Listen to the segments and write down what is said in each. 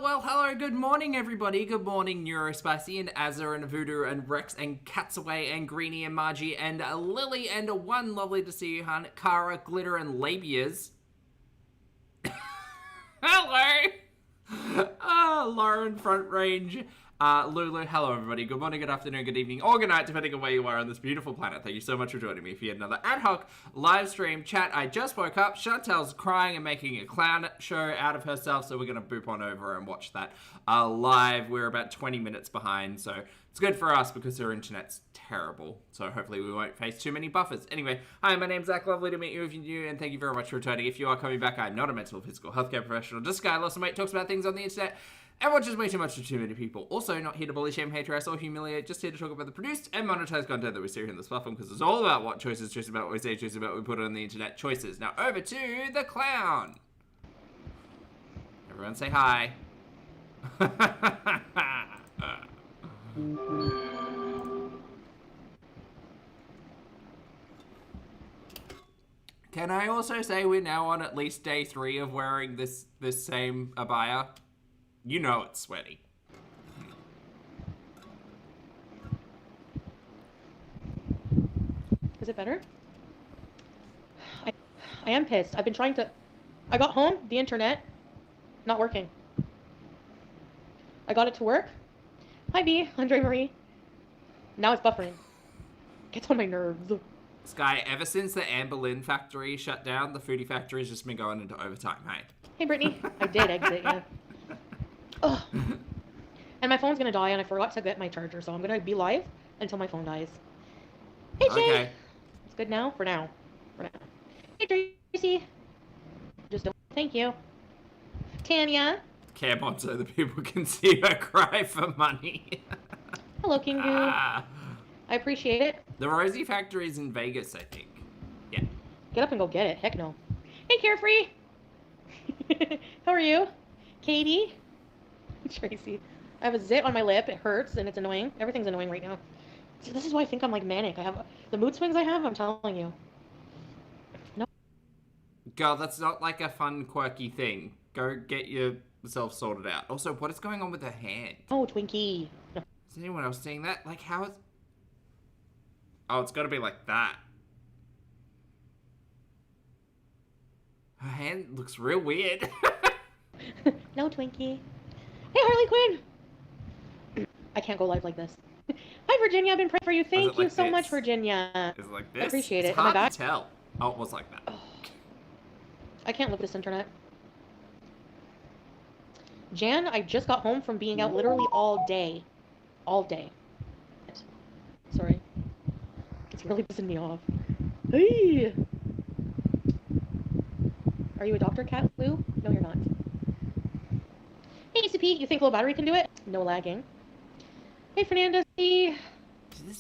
Well, hello, good morning, everybody. Good morning, Neurospicy and Azza and Voodoo and Rex and Catsaway and Greenie and Margie and Lily and one lovely to see you, hun, Kara, Glitter and Labias. Hello! Lauren, Front Range, Lulu, hello everybody, good morning, good afternoon, good evening, or good night, depending on where you are on this beautiful planet. Thank you so much for joining me for yet another ad hoc live stream chat. I just woke up, Chantel's crying and making a clown show out of herself, so we're going to boop on over and watch that live. We're about 20 minutes behind, so it's good for us because her internet's terrible, so hopefully we won't face too many buffers. Anyway, hi, my name's Zach, lovely to meet you if you're new, and thank you very much for returning. If you are coming back, I'm not a mental or physical healthcare professional, just a guy, lost a mate, talks about things on the internet, and watches way too much to too many people. Also, not here to bully, shame, hate, harass, or humiliate, just here to talk about the produced and monetized content that we see here in this platform, because it's all about what choices, choices about what we say, choices about what we put on the internet, choices. Now, over to the clown. Everyone say hi. Can I also say we're now on at least day 3 of wearing this same abaya? You know it's sweaty. Is it better? I am pissed. I've been trying to... I got home, the internet, not working. I got it to work. Hi, B. Andre Marie. Now it's buffering. Gets on my nerves. Sky, ever since the Anne Boleyn factory shut down, the Foodie factory has just been going into overtime, hey? Hey, Brittany. I did exit, yeah. Ugh. And my phone's gonna die, and I forgot to get my charger, so I'm gonna be live until my phone dies. Hey, Jay! Okay. It's good now? For now. Hey, Tracy! Just don't... Thank you. Tanya! Cam on so the people can see her cry for money. Hello, King Goo. I appreciate it. The Rosie factory's in Vegas, I think. Yeah. Get up and go get it. Heck no. Hey, Carefree! How are you? Katie? Tracy. I have a zit on my lip. It hurts and it's annoying. Everything's annoying right now. See, this is why I think I'm like manic. I have the mood swings I have, I'm telling you. No. Girl, that's not like a fun, quirky thing. Go get yourself sorted out. Also, what is going on with her hand? Oh, Twinkie. No. Is anyone else seeing that? Like, how is... Oh, it's got to be like that. Her hand looks real weird. No, Twinkie. Hey, Harley Quinn! I can't go live like this. Hi, Virginia. I've been praying for you. Thank you so much, Virginia. Is it like this? I appreciate it. It's hard to tell. Oh, it was like that. Oh. I can't live this internet. Jan, I just got home from being out literally all day. All day. Sorry. It's really pissing me off. Hey! Are you a doctor, Cat Lou? No, you're not. Hey, CP, you think low battery can do it? No lagging. Hey, Fernanda. This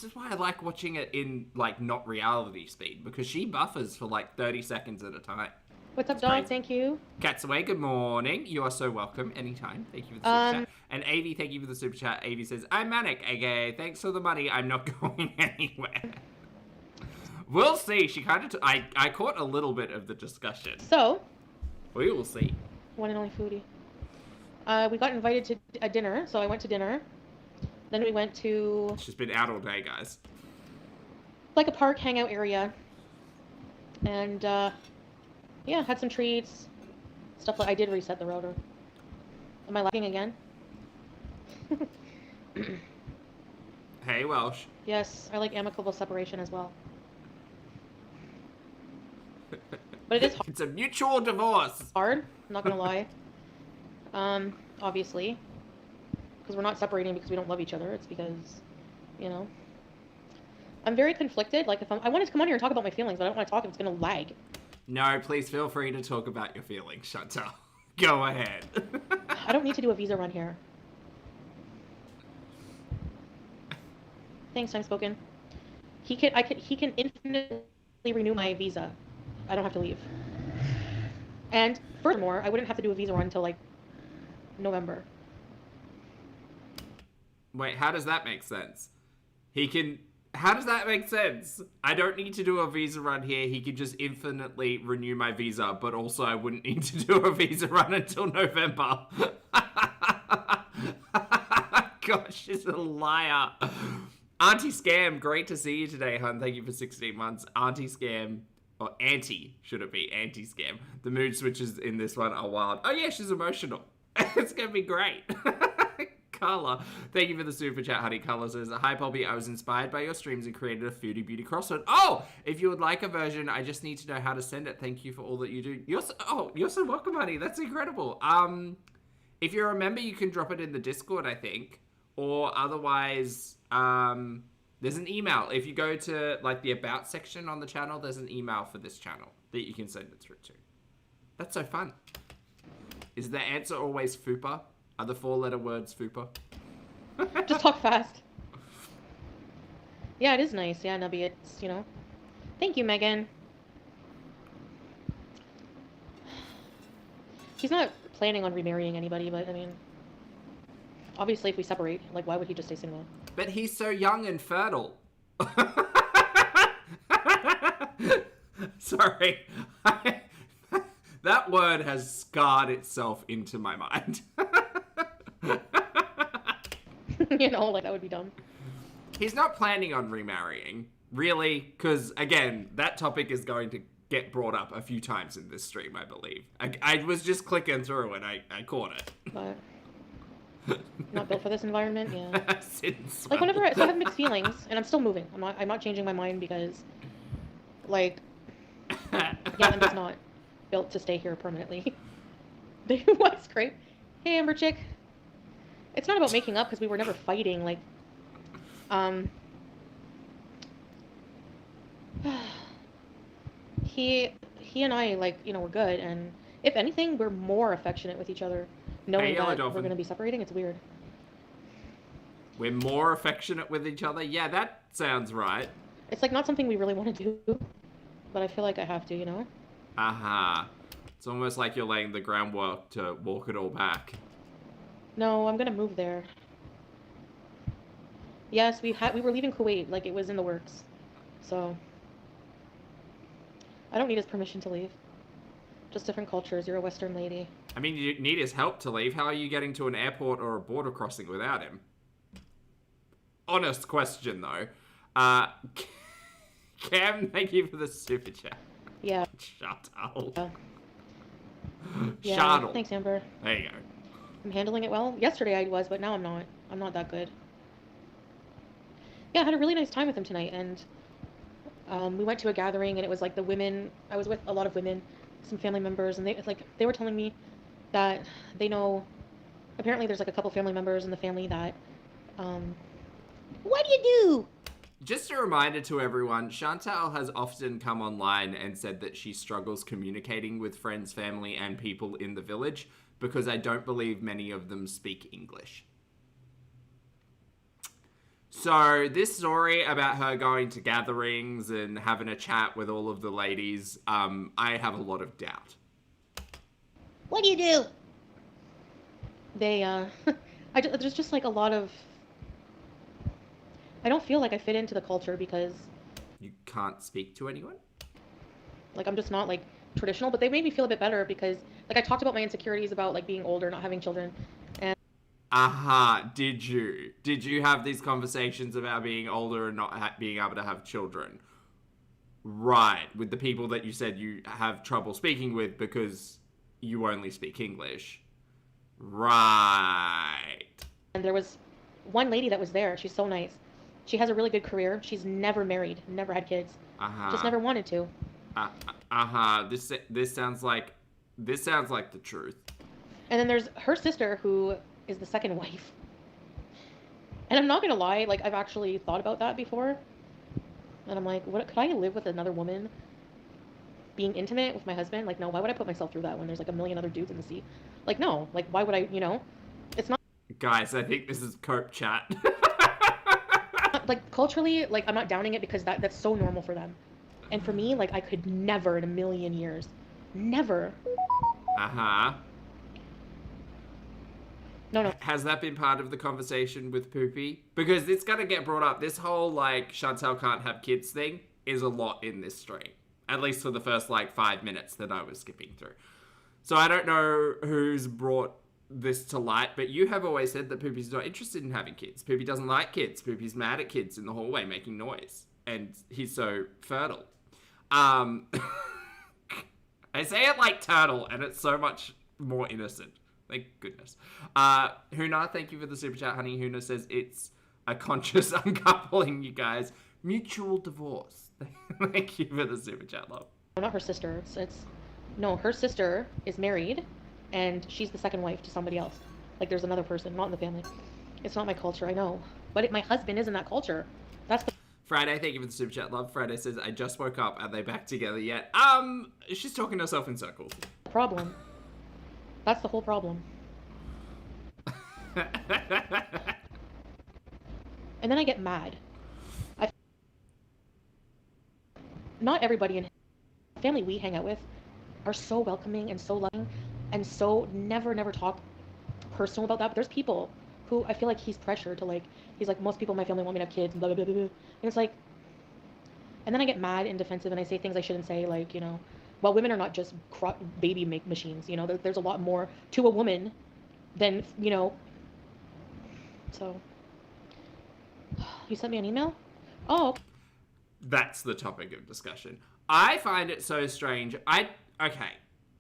is why I like watching it in, like, not reality speed, because she buffers for, like, 30 seconds at a time. What's up, dog? Thank you. Catsaway, good morning. You are so welcome. Anytime. Thank you for the super chat. And Avi, thank you for the super chat. Avi says, I'm manic, aka, thanks for the money. I'm not going anywhere. We'll see. She kind of... I caught a little bit of the discussion. So... We will see. One and only Foodie. We got invited to a dinner, so I went to dinner. Then we went to... She's been out all day, guys. Like a park hangout area. And, yeah, had some treats. Stuff like... I did reset the router. Am I lagging again? Hey, Welsh. Yes, I like amicable separation as well. But it is hard. It's a mutual divorce. Hard, I'm not gonna lie. Obviously. Because we're not separating because we don't love each other. It's because, you know. I'm very conflicted. Like, if I wanted to come on here and talk about my feelings, but I don't want to talk if it's gonna lag. No, please feel free to talk about your feelings, Chantal. Go ahead. I don't need to do a visa run here. Thanks, time spoken. He can infinitely renew my visa. I don't have to leave. And furthermore, I wouldn't have to do a visa run until like November. Wait, how does that make sense? How does that make sense? I don't need to do a visa run here. He can just infinitely renew my visa, but also I wouldn't need to do a visa run until November. gosh, she's a liar. Auntie Scam, great to see you today, hun. Thank you for 16 months. Auntie Scam, or Auntie, should it be? Auntie Scam. The mood switches in this one are wild. Oh yeah, she's emotional. It's gonna be great. Carla, thank you for the super chat, honey. Carla says, hi, Poppy. I was inspired by your streams and created a Foodie Beauty crossword. Oh, if you would like a version, I just need to know how to send it. Thank you for all that you do. You're so welcome, honey. That's incredible. If you're a member, you can drop it in the Discord, I think, or otherwise, there's an email. If you go to like the About section on the channel, there's an email for this channel that you can send it through to. That's so fun. Is the answer always FUPA? Are the 4-letter words FUPA? Just talk fast. Yeah, it is nice. Yeah, Nubby, it's, you know. Thank you, Megan. He's not planning on remarrying anybody, but I mean, obviously if we separate, like, why would he just stay single? But he's so young and fertile. Sorry. That word has scarred itself into my mind. You know, like, that would be dumb. He's not planning on remarrying, really, because, again, that topic is going to get brought up a few times in this stream, I believe. I was just clicking through and I caught it. But not built for this environment, yeah. Since Like, whenever I have mixed feelings, and I'm still moving. I'm not changing my mind because, like, yeah, I'm just not built to stay here permanently. What's great? Hey, Amber Chick. It's not about making up because we were never fighting. Like, he and I, like, you know, we're good, and if anything, we're more affectionate with each other, knowing that we're going to be separating. It's weird. We're more affectionate with each other? Yeah, that sounds right. It's, like, not something we really want to do, but I feel like I have to, you know? Aha. It's almost like you're laying the groundwork to walk it all back. No, I'm gonna move there. Yes, we were leaving Kuwait, like, it was in the works. So I don't need his permission to leave. Just different cultures. You're a Western lady. I mean, you need his help to leave. How are you getting to an airport or a border crossing without him? Honest question, though. Cam, thank you for the super chat. Yeah. Shuttle. Yeah. Shuttle. Thanks, Amber. There you go. I'm handling it well. Yesterday I was, but now I'm not. I'm not that good. Yeah, I had a really nice time with him tonight, and we went to a gathering, and it was like the women. I was with a lot of women, some family members, and they were telling me that they know. Apparently, there's like a couple family members in the family that. What do you do? Just a reminder to everyone, Chantal has often come online and said that she struggles communicating with friends, family, and people in the village because I don't believe many of them speak English. So this story about her going to gatherings and having a chat with all of the ladies, I have a lot of doubt. What do you do? They, there's just like a lot of... I don't feel like I fit into the culture because... You can't speak to anyone? Like, I'm just not, like, traditional, but they made me feel a bit better because, like, I talked about my insecurities about, like, being older, not having children, and... Aha, did you? Did you have these conversations about being older and not being able to have children? Right, with the people that you said you have trouble speaking with because you only speak English. Right. And there was one lady that was there. She's so nice. She has a really good career. She's never married, never had kids. Just never wanted to. This sounds like the truth. And then there's her sister who is the second wife. And I'm not gonna lie, like, I've actually thought about that before. And I'm like, what, could I live with another woman being intimate with my husband? Like, no, why would I put myself through that when there's like a million other dudes in the sea? Like, no, like, why would I, you know? It's not... Guys, I think this is cope chat. Like, culturally, like, I'm not downing it because that's so normal for them. And for me, like, I could never in a million years. Never. No. Has that been part of the conversation with Poopy? Because it's gonna get brought up. This whole, like, Chantal can't have kids thing is a lot in this stream. At least for the first, like, 5 minutes that I was skipping through. So I don't know who's brought this to light, but you have always said that Poopy's not interested in having kids. Poopy doesn't like kids. Poopy's mad at kids in the hallway making noise. And he's so fertile. I say it like turtle, and it's so much more innocent. Thank goodness. Huna, thank you for the super chat, honey. Huna says it's a conscious uncoupling, you guys. Mutual divorce. Thank you for the super chat, love. Not her sister. No, her sister is married, and she's the second wife to somebody else. Like, there's another person, not in the family. It's not my culture, I know. But my husband is in that culture. That's the... Friday, thank you for the super chat, love. Friday says, I just woke up. Are they back together yet? She's talking to herself in circles. problem. That's the whole problem. And then I get mad. Not everybody in the family we hang out with are so welcoming and so loving and so never talk personal about that. But there's people who I feel like he's pressured to, like, he's like, most people in my family want me to have kids and blah, blah, blah, blah. And it's like, and then I get mad and defensive and I say things I shouldn't say, like, you know, well, women are not just baby make machines, you know, there's a lot more to a woman than, you know. So, you sent me an email? Oh, okay. That's the topic of discussion. I find it so strange. Okay,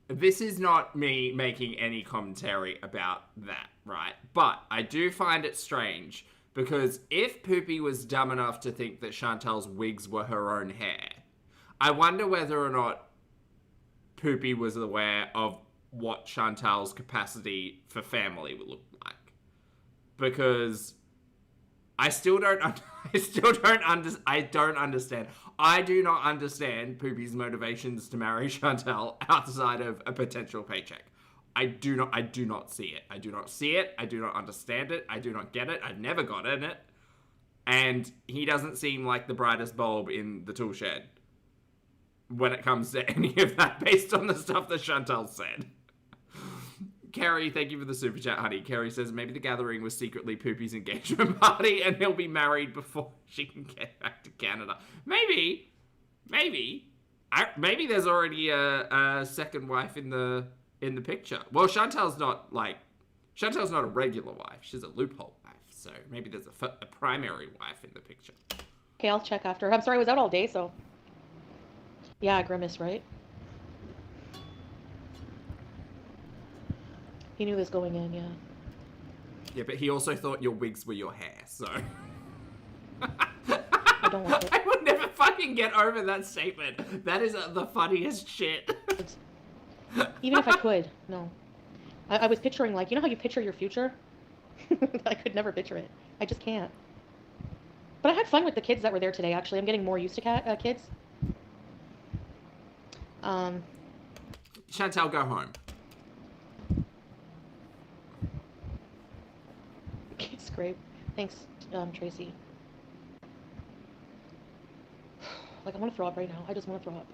this is not me making any commentary about that, right? But I do find it strange because if Poopy was dumb enough to think that Chantal's wigs were her own hair, I wonder whether or not Poopy was aware of what Chantal's capacity for family would look like. Because I don't understand. I do not understand Poopy's motivations to marry Chantal outside of a potential paycheck. I do not see it. I do not see it. I do not understand it. I do not get it. I've never gotten it. And he doesn't seem like the brightest bulb in the tool shed when it comes to any of that based on the stuff that Chantal said. Carrie, thank you for the super chat, honey. Carrie says maybe the gathering was secretly Poopy's engagement party and he'll be married before she can get back to Canada. Maybe there's already a second wife in the picture. Well, Chantal's not a regular wife. She's a loophole wife. So maybe there's a primary wife in the picture. Okay, I'll check after. I'm sorry, I was out all day, so. Yeah, Grimace, right? He knew this going in, yeah. Yeah, but he also thought your wigs were your hair, so. I don't like it. I would never fucking get over that statement. That is the funniest shit. Even if I could, no. I was picturing, like, you know how you picture your future? I could never picture it. I just can't. But I had fun with the kids that were there today, actually. I'm getting more used to kids. Chantal, go home. Scrape. Thanks, Tracy. Like, I want to throw up right now. I just want to throw up.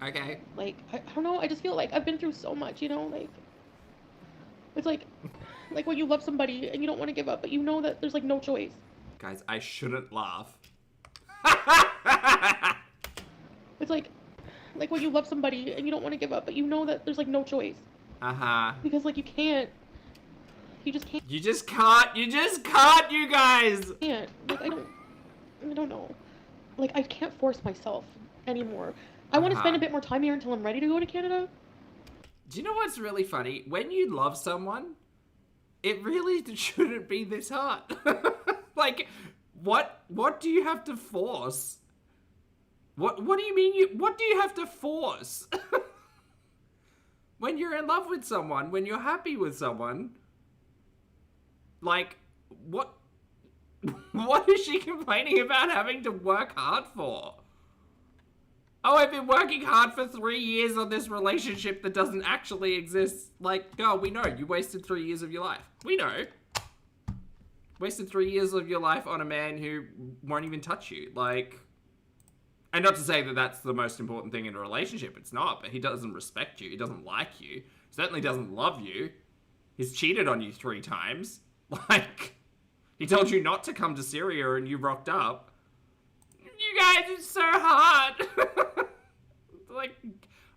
Okay. Like, I don't know. I just feel like I've been through so much, you know? Like, it's like when you love somebody and you don't want to give up, but you know that there's, like, no choice. Guys, I shouldn't laugh. It's like when you love somebody and you don't want to give up, but you know that there's, like, no choice. Uh-huh. Because, like, you can't. You just can't. You just can't, you guys! I can't. Like, I don't know. Like, I can't force myself anymore. I want to spend a bit more time here until I'm ready to go to Canada. Do you know what's really funny? When you love someone, it really shouldn't be this hard. Like, what do you have to force? What do you mean what do you have to force? When you're in love with someone, when you're happy with someone, like, what is she complaining about having to work hard for? Oh, I've been working hard for 3 years on this relationship that doesn't actually exist. Like, girl, we know. You wasted 3 years of your life. We know. Wasted 3 years of your life on a man who won't even touch you. Like, and not to say that that's the most important thing in a relationship. It's not, but he doesn't respect you. He doesn't like you. Certainly doesn't love you. He's cheated on you 3 times. Like, he told you not to come to Syria and you rocked up. You guys, it's so hard. Like,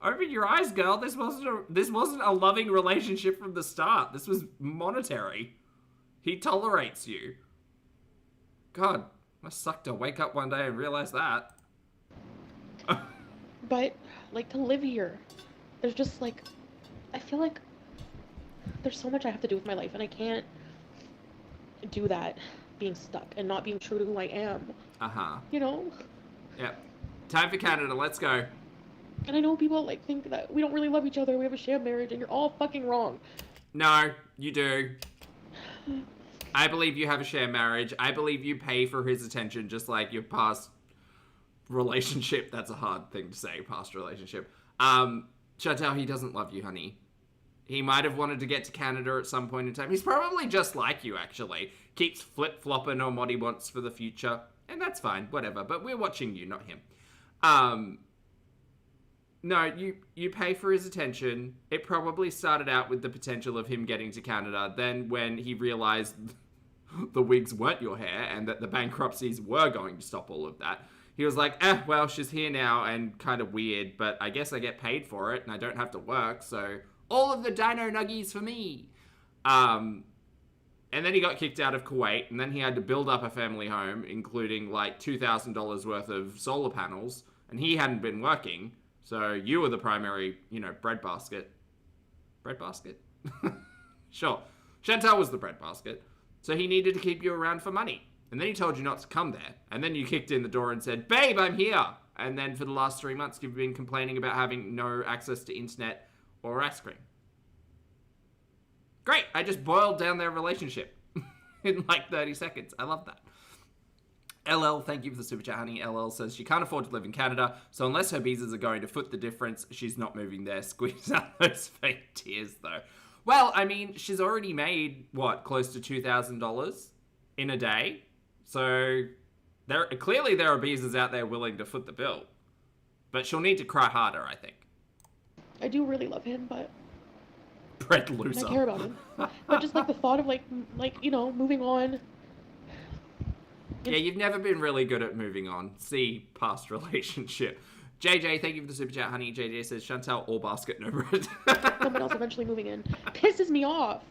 Open your eyes, girl. This wasn't a loving relationship from the start. This was monetary. He tolerates you. God, must suck to wake up one day and realize that. But, like, to live here, there's just, like, I feel like there's so much I have to do with my life, and I can't do that being stuck and not being true to who I am. Uh-huh. You know? Yep. Time for Canada. Let's go. And I know people, like, think that we don't really love each other, we have a sham marriage, and you're all fucking wrong. No, you do. I believe you have a share marriage. I believe you pay for his attention just like your past relationship. That's a hard thing to say, past relationship. Chantal, he doesn't love you, honey. He might have wanted to get to Canada at some point in time. He's probably just like you, actually. Keeps flip-flopping on what he wants for the future. And that's fine, whatever. But we're watching you, not him. No, you pay for his attention. It probably started out with the potential of him getting to Canada. Then when he realized the wigs weren't your hair and that the bankruptcies were going to stop all of that, he was like, well, she's here now and kind of weird, but I guess I get paid for it and I don't have to work, so all of the dino nuggies for me. And then he got kicked out of Kuwait, and then he had to build up a family home, including like $2,000 worth of solar panels, and he hadn't been working. So you were the primary, breadbasket. Breadbasket? Sure. Chantal was the breadbasket. So he needed to keep you around for money. And then he told you not to come there. And then you kicked in the door and said, babe, I'm here. And then for the last 3 months, you've been complaining about having no access to internet or ice cream. Great. I just boiled down their relationship in like 30 seconds. I love that. LL, thank you for the super chat, honey. LL says she can't afford to live in Canada, so unless her visas are going to foot the difference, she's not moving there. Squeeze out those fake tears, though. Well, I mean, she's already made, close to $2,000 in a day? So, clearly there are visas out there willing to foot the bill. But she'll need to cry harder, I think. I do really love him, but... Bread loser. I care about him. But just, like, the thought of, moving on... Yeah, you've never been really good at moving on. See past relationship. JJ, thank you for the super chat, honey. JJ says, Chantal, all basket, no bread. Someone else eventually moving in. Pisses me off.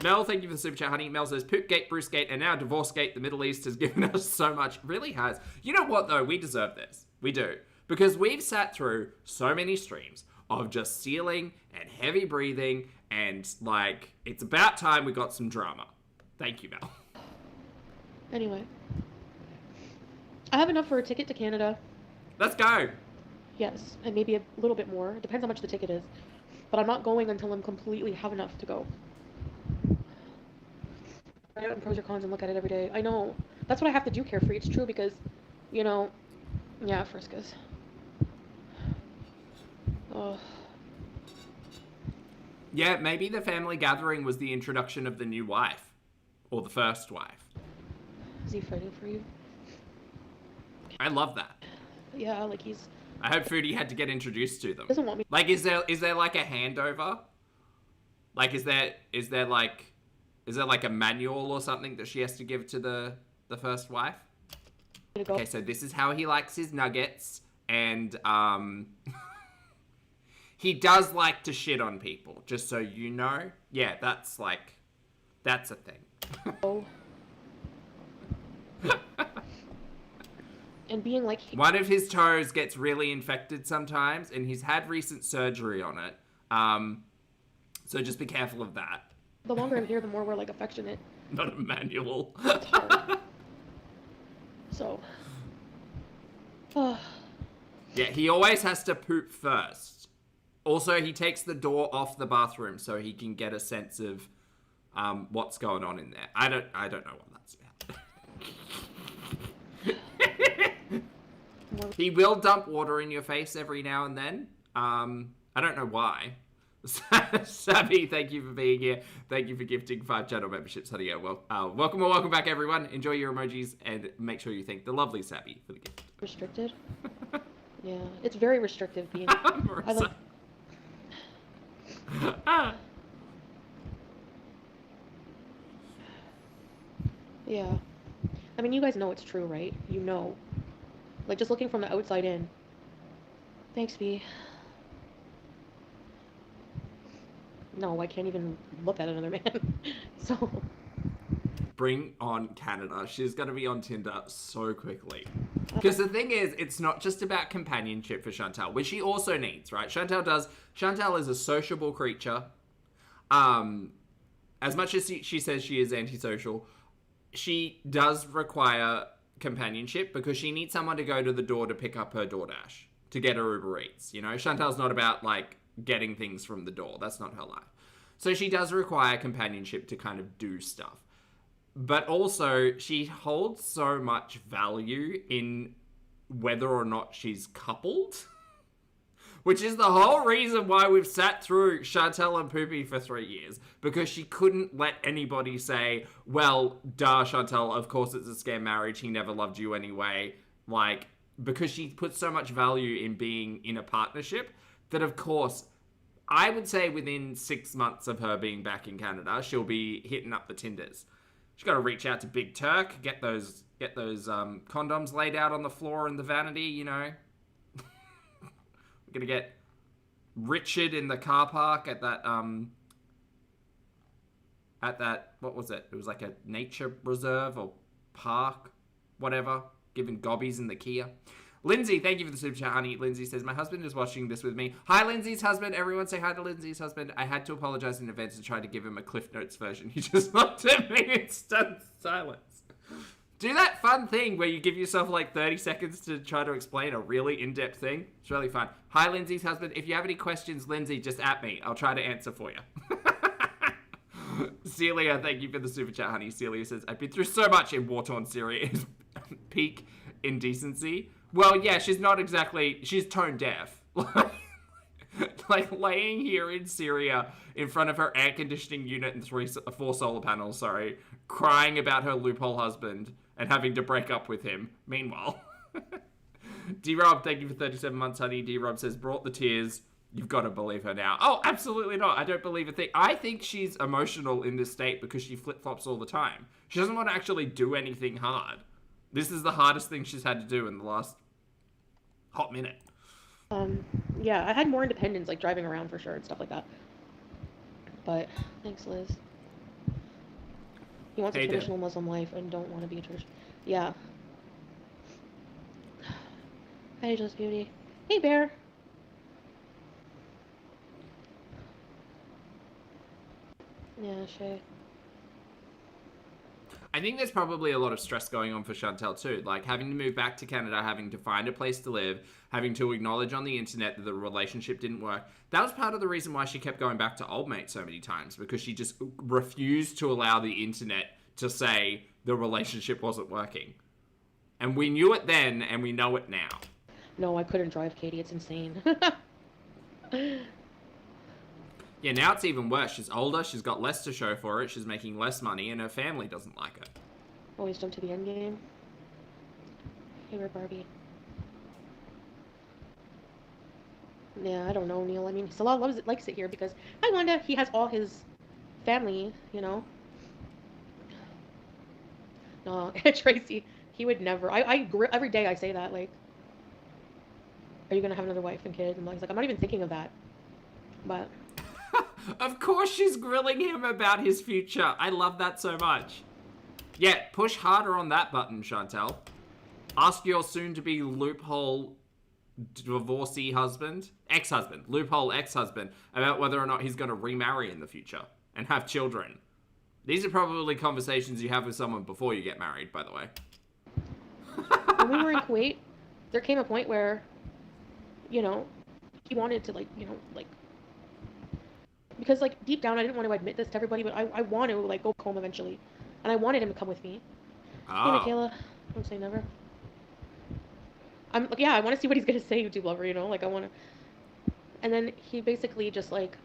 Mel, thank you for the super chat, honey. Mel says, Poopgate, Brucegate, and now Divorcegate. The Middle East has given us so much. Really has. You know what, though? We deserve this. We do. Because we've sat through so many streams of just stealing and heavy breathing, and, it's about time we got some drama. Thank you, Mel. Anyway. I have enough for a ticket to Canada. Let's go. Yes, and maybe a little bit more. It depends how much the ticket is. But I'm not going until I'm completely have enough to go. Write out pros or cons and look at it every day. I know. That's what I have to do, Carefree. It's true because, yeah, Friskas. Oh. Yeah, maybe the family gathering was the introduction of the new wife. Or the first wife. Is he fighting for you? I love that. Yeah, he's... I hope Foodie had to get introduced to them. Doesn't want me... Is there a handover? Is there a manual or something that she has to give to the first wife? Okay, so this is how he likes his nuggets, and, he does like to shit on people, just so you know. Yeah, that's a thing. Oh. And being like... One of his toes gets really infected sometimes, and he's had recent surgery on it. So just be careful of that. The longer I'm here, the more we're, affectionate. Not a manual. It's hard. So... Yeah, he always has to poop first. Also, he takes the door off the bathroom so he can get a sense of what's going on in there. I don't know what that's about. He will dump water in your face every now and then. I don't know why. Sabby, thank you for being here. Thank you for gifting 5 channel memberships, honey. Welcome back, everyone. Enjoy your emojis and make sure you thank the lovely Sabby for the gift. Restricted? Yeah, it's very restrictive being... Yeah. I mean, you guys know it's true, right? You know. Like, just looking from the outside in. Thanks, B. No, I can't even look at another man. So, Bring on Canada. She's going to be on Tinder so quickly. Because the thing is, it's not just about companionship for Chantal, which she also needs, right? Chantal is a sociable creature. As much as she says she is antisocial, she does require companionship because she needs someone to go to the door to pick up her DoorDash, to get her Uber Eats. You know, Chantal's not about, like, getting things from the door. That's not her life. So she does require companionship to kind of do stuff. But also, she holds so much value in whether or not she's coupled. Which is the whole reason why we've sat through Chantal and Poopy for 3 years. Because she couldn't let anybody say, well, duh, Chantal, of course it's a scam marriage. He never loved you anyway. Like, because she puts so much value in being in a partnership that, of course, I would say within 6 months of her being back in Canada, she'll be hitting up the Tinders. She's got to reach out to Big Turk, get those condoms laid out on the floor in the vanity, you know. We're going to get Richard in the car park at that, what was it? It was like a nature reserve or park, whatever, giving gobbies in the Kia. Lindsay, thank you for the super chat, honey. Lindsay says, my husband is watching this with me. Hi, Lindsay's husband. Everyone say hi to Lindsay's husband. I had to apologize in advance and try to give him a Cliff Notes version. He just looked at me in stunned silence. Do that fun thing where you give yourself like 30 seconds to try to explain a really in-depth thing. It's really fun. Hi, Lindsay's husband. If you have any questions, Lindsay, just at me. I'll try to answer for you. Celia, thank you for the super chat, honey. Celia says, I've been through so much in war-torn Syria. It's peak indecency. Well, yeah, she's not exactly... She's tone deaf. Like, laying here in Syria in front of her air conditioning unit and 4 solar panels, crying about her loophole husband and having to break up with him. Meanwhile. D-Rob, thank you for 37 months, honey. D-Rob says, brought the tears. You've got to believe her now. Oh, absolutely not. I don't believe a thing. I think she's emotional in this state because she flip-flops all the time. She doesn't want to actually do anything hard. This is the hardest thing she's had to do in the last hot minute. Yeah, I had more independence, like driving around for sure and stuff like that. But thanks, Liz. He wants a traditional Muslim life and don't want to be a traditional. Yeah. Hi, Ageless Beauty. Hey, Bear. Yeah, Shay. I think there's probably a lot of stress going on for Chantal too. Like having to move back to Canada, having to find a place to live, having to acknowledge on the internet that the relationship didn't work. That was part of the reason why she kept going back to old mate so many times, because she just refused to allow the internet to say the relationship wasn't working. And we knew it then, and we know it now. No, I couldn't drive, Katie. It's insane. Yeah, now it's even worse. She's older, she's got less to show for it, she's making less money, and her family doesn't like her. Always jump to the end game. Hey, we're Barbie. Yeah, I don't know, Neil. I mean, Salah likes it here because, hi, Wanda, he has all his family, you know. No, Tracy, he would never. Every day I say that, like, are you going to have another wife and kids? And he's like, I'm not even thinking of that. But... Of course she's grilling him about his future. I love that so much. Yeah, push harder on that button, Chantal. Ask your soon-to-be loophole divorcee husband, ex-husband, loophole ex-husband, about whether or not he's going to remarry in the future and have children. These are probably conversations you have with someone before you get married, by the way. When we were in Kuwait, there came a point where, you know, he wanted to, like, you know, like, because, like, deep down, I didn't want to admit this to everybody, but I want to, like, go home eventually. And I wanted him to come with me. Oh. Hey, Michaela. Don't say never. I'm, like, yeah, I want to see what he's going to say, YouTube lover, you know? Like, I want to... And then he basically just, like...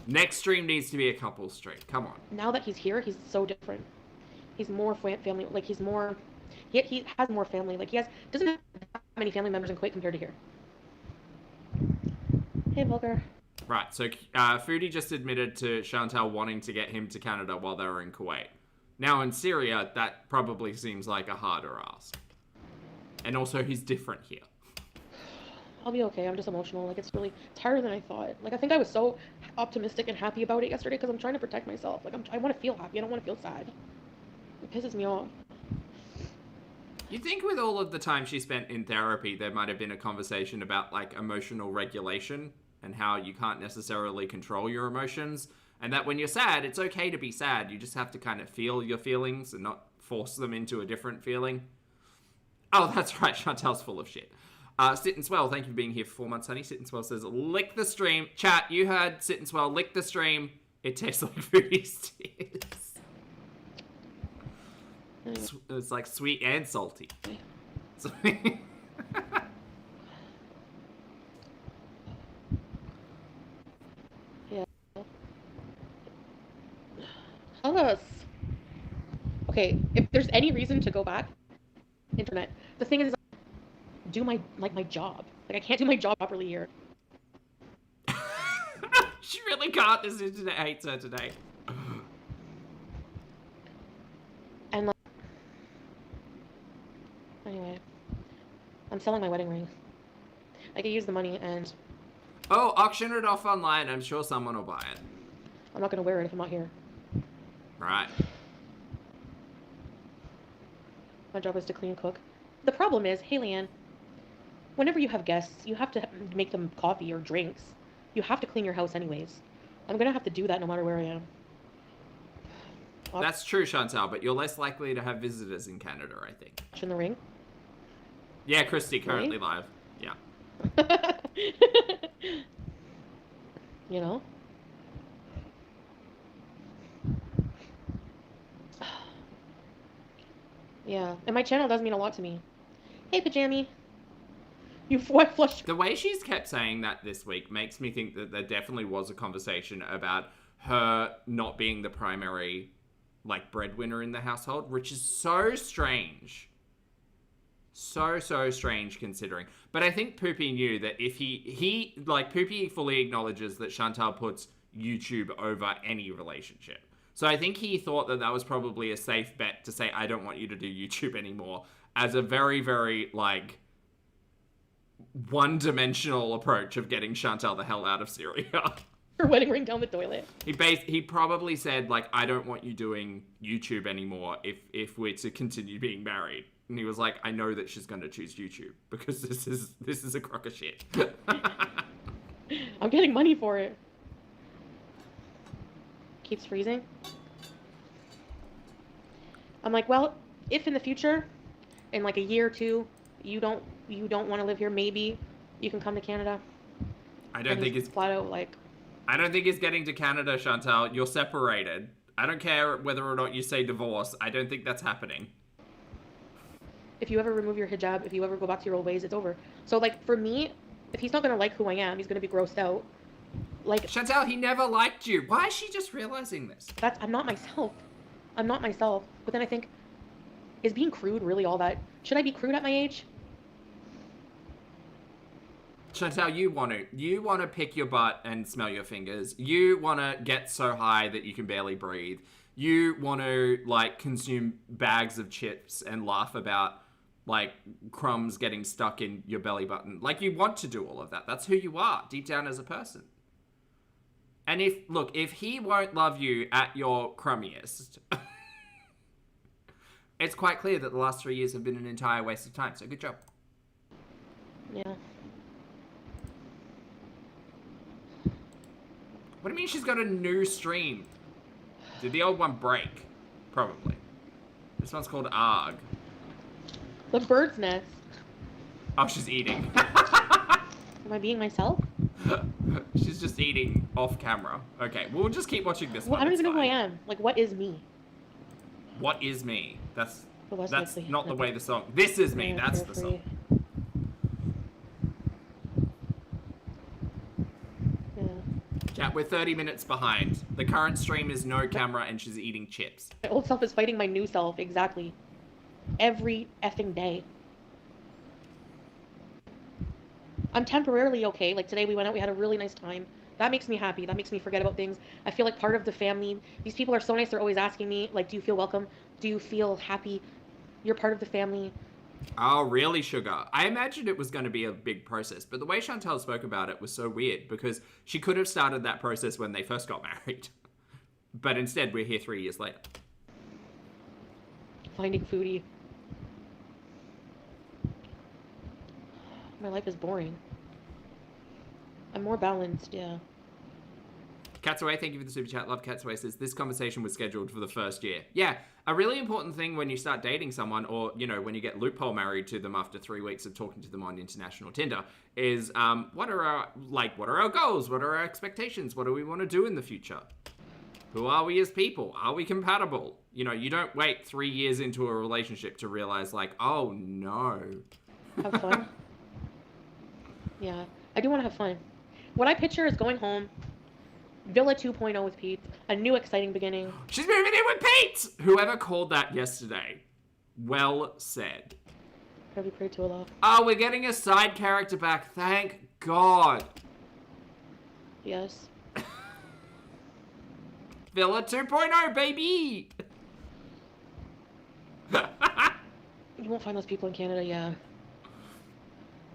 Next stream needs to be a couple stream. Come on. Now that he's here, he's so different. He's more family. Like, he's more... He has more family. Like, doesn't have that many family members in Kuwait compared to here. Hey, Volker. Right, so Foodie just admitted to Chantal wanting to get him to Canada while they were in Kuwait. Now in Syria, that probably seems like a harder ask. And also, he's different here. I'll be okay. I'm just emotional. Like, it's harder than I thought. Like, I think I was so optimistic and happy about it yesterday because I'm trying to protect myself. Like, I want to feel happy. I don't want to feel sad. It pisses me off. You'd think with all of the time she spent in therapy, there might have been a conversation about, like, emotional regulation and how you can't necessarily control your emotions. And that when you're sad, it's okay to be sad. You just have to kind of feel your feelings and not force them into a different feeling. Oh, that's right. Chantel's full of shit. Sit and Swell, thank you for being here for 4 months, honey. Sit and Swell says, lick the stream. Chat, you heard Sit and Swell, lick the stream. It tastes like Foodie's tears. It's like sweet and salty. Yeah. Us. Okay, if there's any reason to go back, internet. The thing is, do my job. Like, I can't do my job properly here. She really can't. This internet hates her today. And like, anyway, I'm selling my wedding ring. I could use the money and... Oh, auction it off online. I'm sure someone will buy it. I'm not gonna wear it if I'm not here. Right. My job is to clean and cook. The problem is, hey Leanne, whenever you have guests, you have to make them coffee or drinks. You have to clean your house anyways. I'm gonna have to do that no matter where I am. That's true, Chantal, but you're less likely to have visitors in Canada, I think. In the ring? Yeah, Christy, currently live. Yeah. You know? Yeah, and my channel does mean a lot to me. Hey, Pajami. You flushed. The way she's kept saying that this week makes me think that there definitely was a conversation about her not being the primary, like, breadwinner in the household, which is so strange. So strange considering. But I think Poopy knew that if Poopy fully acknowledges that Chantal puts YouTube over any relationship. So I think he thought that was probably a safe bet to say, I don't want you to do YouTube anymore, as a very, very, like, one-dimensional approach of getting Chantal the hell out of Syria. Her wedding ring down the toilet. He probably said, like, I don't want you doing YouTube anymore if we're to continue being married. And he was like, I know that she's going to choose YouTube because this is a crock of shit. I'm getting money for it. Keeps freezing. I'm like, well, if in the future, in like a year or two, you don't want to live here, maybe you can come to Canada. I don't think it's flat out like. I don't think it's getting to Canada, Chantal. You're separated. I don't care whether or not you say divorce. I don't think that's happening. If you ever remove your hijab, if you ever go back to your old ways, it's over. So like for me, if he's not gonna like who I am, he's gonna be grossed out. Like Chantal, he never liked you. Why is she just realizing this? I'm not myself. I'm not myself. But then I think, is being crude really all that? Should I be crude at my age? Chantal, you want to pick your butt and smell your fingers. You want to get so high that you can barely breathe. You want to, like, consume bags of chips and laugh about, like, crumbs getting stuck in your belly button. Like, you want to do all of that. That's who you are, deep down as a person. And if he won't love you at your crummiest, it's quite clear that the last 3 years have been an entire waste of time. So good job. Yeah. What do you mean she's got a new stream? Did the old one break? Probably. This one's called ARG. The bird's nest. Oh, she's eating. Am I being myself? She's just eating off camera. Okay, we'll just keep watching this one. I don't even know who I am. Like, what is me? What is me? That's likely. not the way the song... This is me, that's the song. Chat, we're 30 minutes behind. The current stream is no camera and she's eating chips. My old self is fighting my new self, exactly. Every effing day. I'm temporarily okay. Like today we went out, we had a really nice time. That makes me happy. That makes me forget about things. I feel like part of the family. These people are so nice. They're always asking me, like, do you feel welcome? Do you feel happy? You're part of the family. Oh, really, Sugar? I imagined it was going to be a big process, but the way Chantal spoke about it was so weird because she could have started that process when they first got married. But instead, we're here 3 years later. Finding Foodie. My life is boring. I'm more balanced, yeah. Katsaway, thank you for the super chat. Love Katsaway says, this conversation was scheduled for the first year. Yeah, a really important thing when you start dating someone or, you know, when you get loophole married to them after 3 weeks of talking to them on international Tinder is what are our goals? What are our expectations? What do we want to do in the future? Who are we as people? Are we compatible? You know, you don't wait 3 years into a relationship to realize like, oh no. Have fun. Yeah, I do want to have fun. What I picture is going home, Villa 2.0 with Pete, a new exciting beginning. She's moving in with Pete! Whoever called that yesterday, well said. Have you prayed to Allah? Oh, we're getting a side character back. Thank God. Yes. Villa 2.0, baby! You won't find those people in Canada, yeah.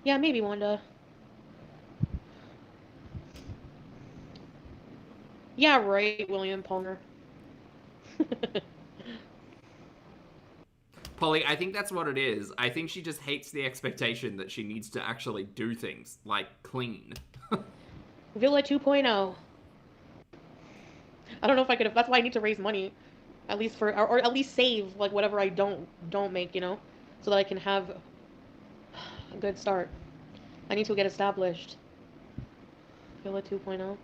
Yeah, maybe, Wanda. Yeah, right, William Palmer. Polly, I think that's what it is. I think she just hates the expectation that she needs to actually do things, like clean. Villa 2.0. I don't know if I could. That's why I need to raise money, at least for, or at least save like whatever I don't make, you know, so that I can have a good start. I need to get established. Villa 2.0.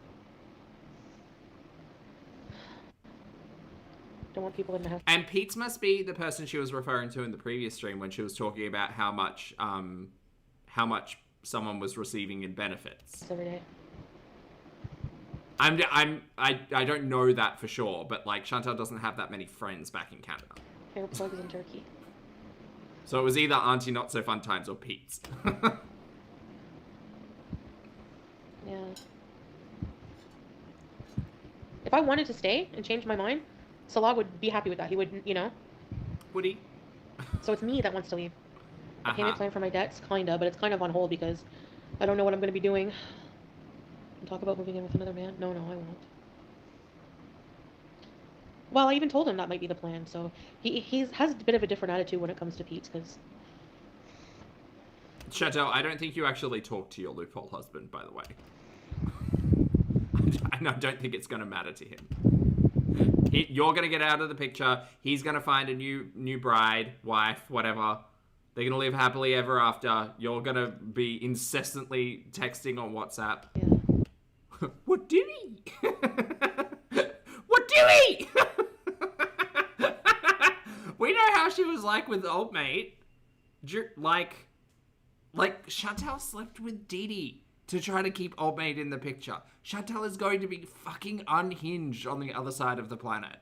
Don't want people in the house. And Pete's must be the person she was referring to in the previous stream when she was talking about how much someone was receiving in benefits. Every day. I don't know that for sure, but like Chantal doesn't have that many friends back in Canada. Hair plugs in Turkey. So it was either Auntie Not So Fun Times or Pete's. Yeah. If I wanted to stay and change my mind, Salah would be happy with that. He would, you know. Would he? So it's me that wants to leave. A payment plan for my debts, kinda, but it's kind of on hold because I don't know what I'm going to be doing. And talk about moving in with another man? No, I won't. Well, I even told him that might be the plan, so he has a bit of a different attitude when it comes to Pete's, because... Chantal, I don't think you actually talked to your loophole husband, by the way. I don't think it's going to matter to him. You're going to get out of the picture. He's going to find a new bride, wife, whatever. They're going to live happily ever after. You're going to be incessantly texting on WhatsApp. Yeah. What do we? What do we? We know how she was like with the old mate. Like Chantal slept with Didi to try to keep old mate in the picture. Chantal is going to be fucking unhinged on the other side of the planet.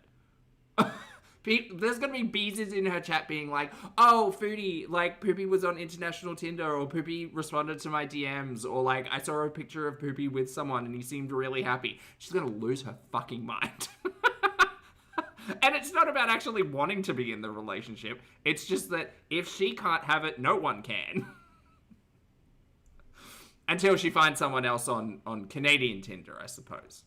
There's going to be beezes in her chat being like, oh, Foodie, like, Poopy was on international Tinder, or Poopy responded to my DMs, or, like, I saw a picture of Poopy with someone and he seemed really happy. She's going to lose her fucking mind. And it's not about actually wanting to be in the relationship. It's just that if she can't have it, no one can. Until she finds someone else on Canadian Tinder, I suppose.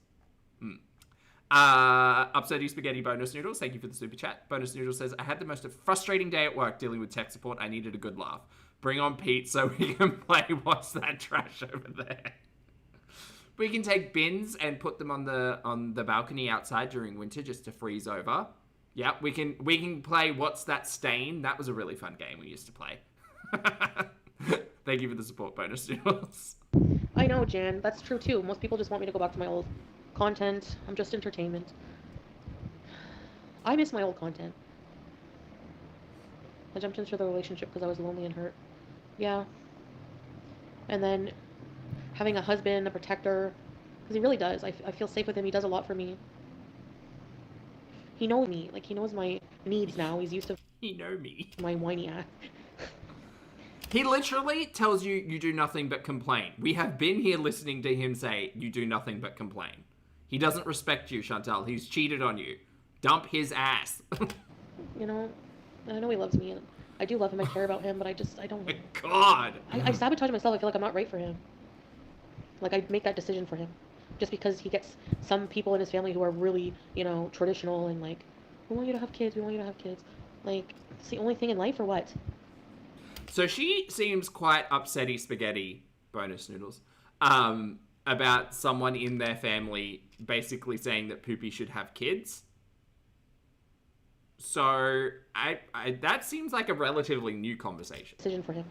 Upsetty Spaghetti Bonus Noodles, thank you for the super chat. Bonus Noodles says, I had the most frustrating day at work dealing with tech support. I needed a good laugh. Bring on Pete so we can play What's That Trash over there. We can take bins and put them on the balcony outside during winter just to freeze over. Yeah, we can play What's That Stain. That was a really fun game we used to play. Thank you for the support, Bonus Noodles. I know, Jan. That's true, too. Most people just want me to go back to my old content. I'm just entertainment. I miss my old content. I jumped into the relationship because I was lonely and hurt. Yeah. And then having a husband, a protector, because he really does. I feel safe with him. He does a lot for me. He knows me. Like, he knows my needs now. He's used to... He know me. My whiny ass. He literally tells you you do nothing but complain. We have been here listening to him say you do nothing but complain. He doesn't respect you, Chantal. He's cheated on you. Dump his ass. You know, I know he loves me. I do love him. I care about him, but I don't. My God. I sabotage myself. I feel like I'm not right for him. Like I make that decision for him, just because he gets some people in his family who are really, traditional and like, we want you to have kids. We want you to have kids. Like it's the only thing in life, or what? So she seems quite upsetty spaghetti, bonus noodles, about someone in their family basically saying that Poopy should have kids. So I that seems like a relatively new conversation. Decision for him,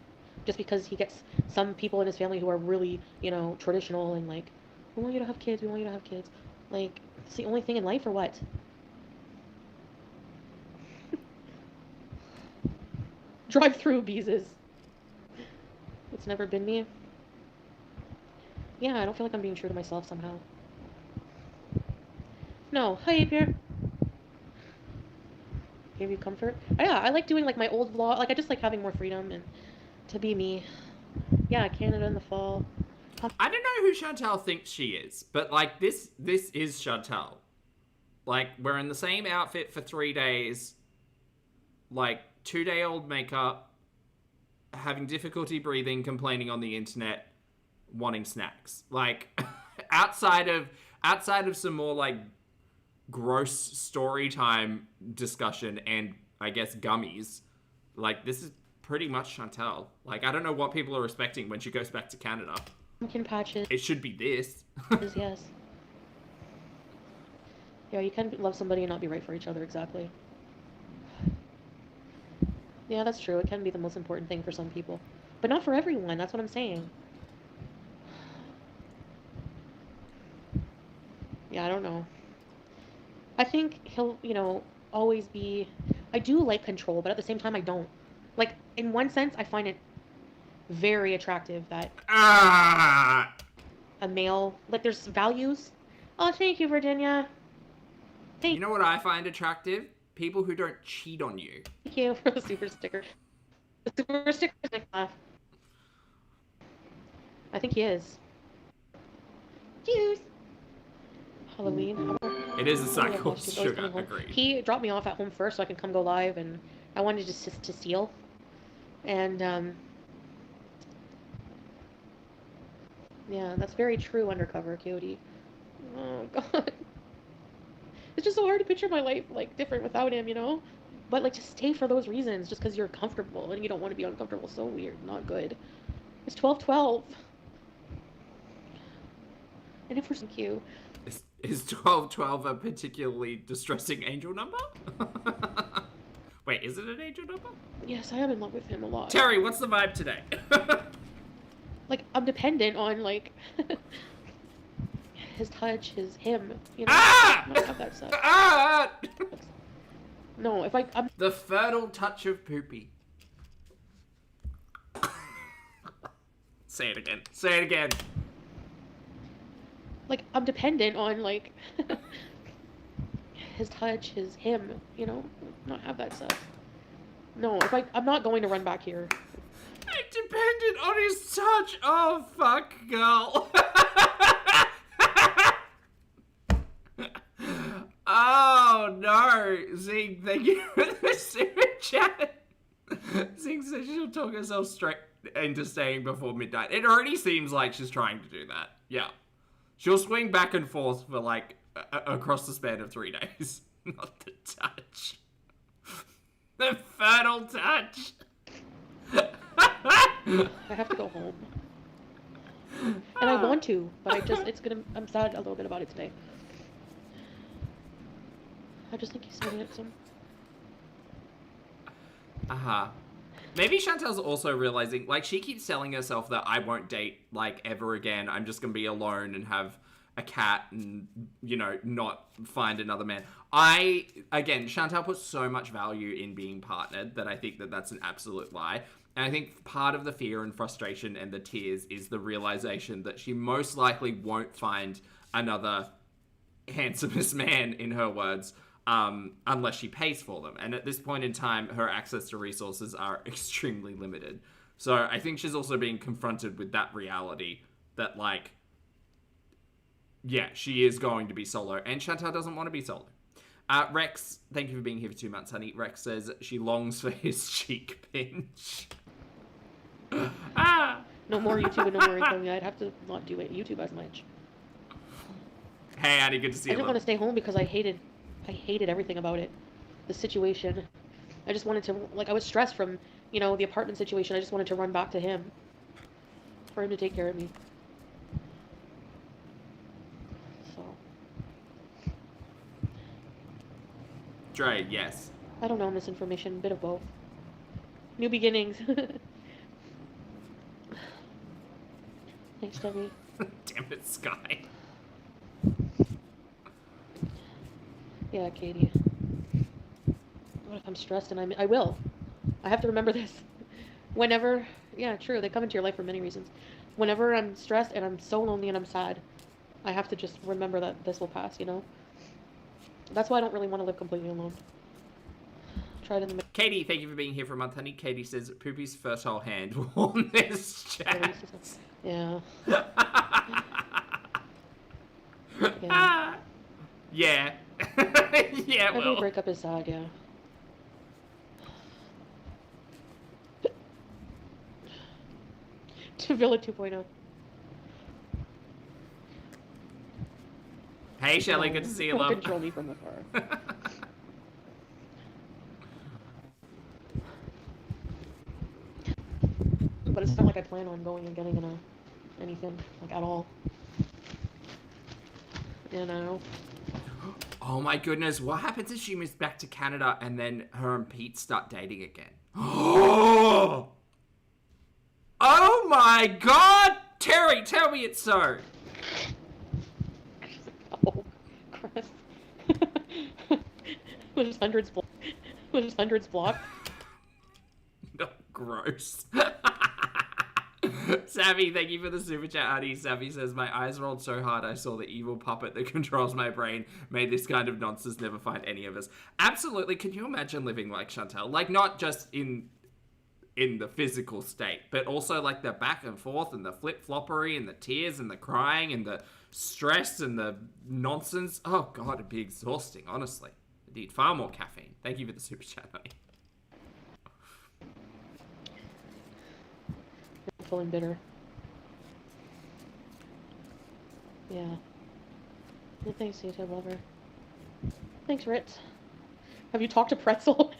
just because he gets some people in his family who are really, traditional and like, we want you to have kids. We want you to have kids. Like it's the only thing in life, or what? Drive through Beezus. It's never been me. Yeah, I don't feel like I'm being true to myself somehow. No, hi Pierre. Give you comfort. Yeah, I like doing like my old vlog. Like I just like having more freedom and to be me. Yeah, Canada in the fall. I don't know who Chantal thinks she is, but like this is Chantal. Like we're in the same outfit for 3 days. Like 2-day-old makeup, having difficulty breathing, complaining on the internet, wanting snacks. Like outside of some more like gross story time discussion and I guess gummies, like this is pretty much Chantal. Like I don't know what people are expecting when she goes back to Canada. Pumpkin patches. It should be this. Yes. Yeah, you can love somebody and not be right for each other, exactly. Yeah, that's true. It can be the most important thing for some people. But not for everyone, that's what I'm saying. Yeah, I don't know. I think he'll, always be... I do like control, but at the same time, I don't. Like, in one sense, I find it very attractive that a male... Like, there's values. Oh, thank you, Virginia. You know what I find attractive? People who don't cheat on you. Thank you for the super sticker. The super sticker is my I think he is. Juice! Halloween. It is a Oh my cycle. gosh, he's always Sugar, coming home. agreed. He dropped me off at home first so I could come go live, and I wanted to steal. And, yeah, that's very true, Undercover Coyote. Oh, God. It's just so hard to picture my life, like, different without him, But, like, just stay for those reasons, just because you're comfortable, and you don't want to be uncomfortable. So weird, not good. It's 12/12. And if we're so cute. Is 1212 a particularly distressing angel number? Wait, is it an angel number? Yes, I am in love with him a lot. Terry, what's the vibe today? Like, I'm dependent on, like, his touch, him, Ah! I don't have that stuff. Ah! No, I'm... The fertile touch of Poopy. Say it again. Say it again. Like, I'm dependent on, like, his touch, him, not have that stuff. No, I'm not going to run back here. I'm dependent on his touch. Oh, fuck, girl. Oh, no. Zing, thank you for the super chat. Zing says she'll talk herself straight into staying before midnight. It already seems like she's trying to do that. Yeah. She'll swing back and forth for, like, across the span of 3 days. Not the touch. The fertile touch. I have to go home. And I want to, but I'm sad a little bit about it today. I just think he's so handsome. Uh-huh. Maybe Chantel's also realizing, like, she keeps telling herself that I won't date, like, ever again. I'm just gonna be alone and have a cat and, not find another man. Again, Chantel puts so much value in being partnered that I think that that's an absolute lie. And I think part of the fear and frustration and the tears is the realization that she most likely won't find another handsomest man, in her words, unless she pays for them. And at this point in time, her access to resources are extremely limited. So I think she's also being confronted with that reality that, like, yeah, she is going to be solo, and Chantal doesn't want to be solo. Rex, thank you for being here for 2 months, honey. Rex says she longs for his cheek pinch. No more YouTube and no more income. Yeah, I'd have to not do it. YouTube as much. Hey, Addie, good to see I you. didn't want to stay home because I hated everything about it. The situation. I just wanted to, like, I was stressed from, you know, the apartment situation. I just wanted to run back to him. For him to take care of me. So. Dre, yes. I don't know misinformation. Bit of both. New beginnings. Thanks, Debbie. Damn it, Sky. Yeah, Katie. What if I'm stressed and I will. I have to remember this. Whenever, yeah, true, they come into your life for many reasons. Whenever I'm stressed and I'm so lonely and I'm sad, I have to just remember that this will pass, you know? That's why I don't really want to live completely alone. Try it in the middle. Katie, thank you for being here for a month, honey. Katie says, Poopy's fertile hand on this chat. Yeah. Yeah. Yeah. Yeah, Every well. breakup is sad, yeah. To Villa 2.0. Hey, Shelly, good to see you, love. Control me from afar. But it's not like I plan on going and getting anything, like, at all. You know? Oh my goodness, what happens if she moves back to Canada and then her and Pete start dating again? Oh! Oh my god! Terry, tell me it's so! Oh, Chris. Was hundreds blocked? No, gross. Savvy, thank you for the super chat, Addie. Savvy says, my eyes rolled so hard I saw the evil puppet that controls my brain. May this kind of nonsense never find any of us. Absolutely. Can you imagine living like Chantal? Like, not just in the physical state, but also like the back and forth and the flip-floppery and the tears and the crying and the stress and the nonsense. Oh, God, it'd be exhausting, honestly. I'd need far more caffeine. Thank you for the super chat, honey. Full and bitter. Yeah. Well, thanks, YouTube lover. Thanks, Ritz. Have you talked to Pretzel?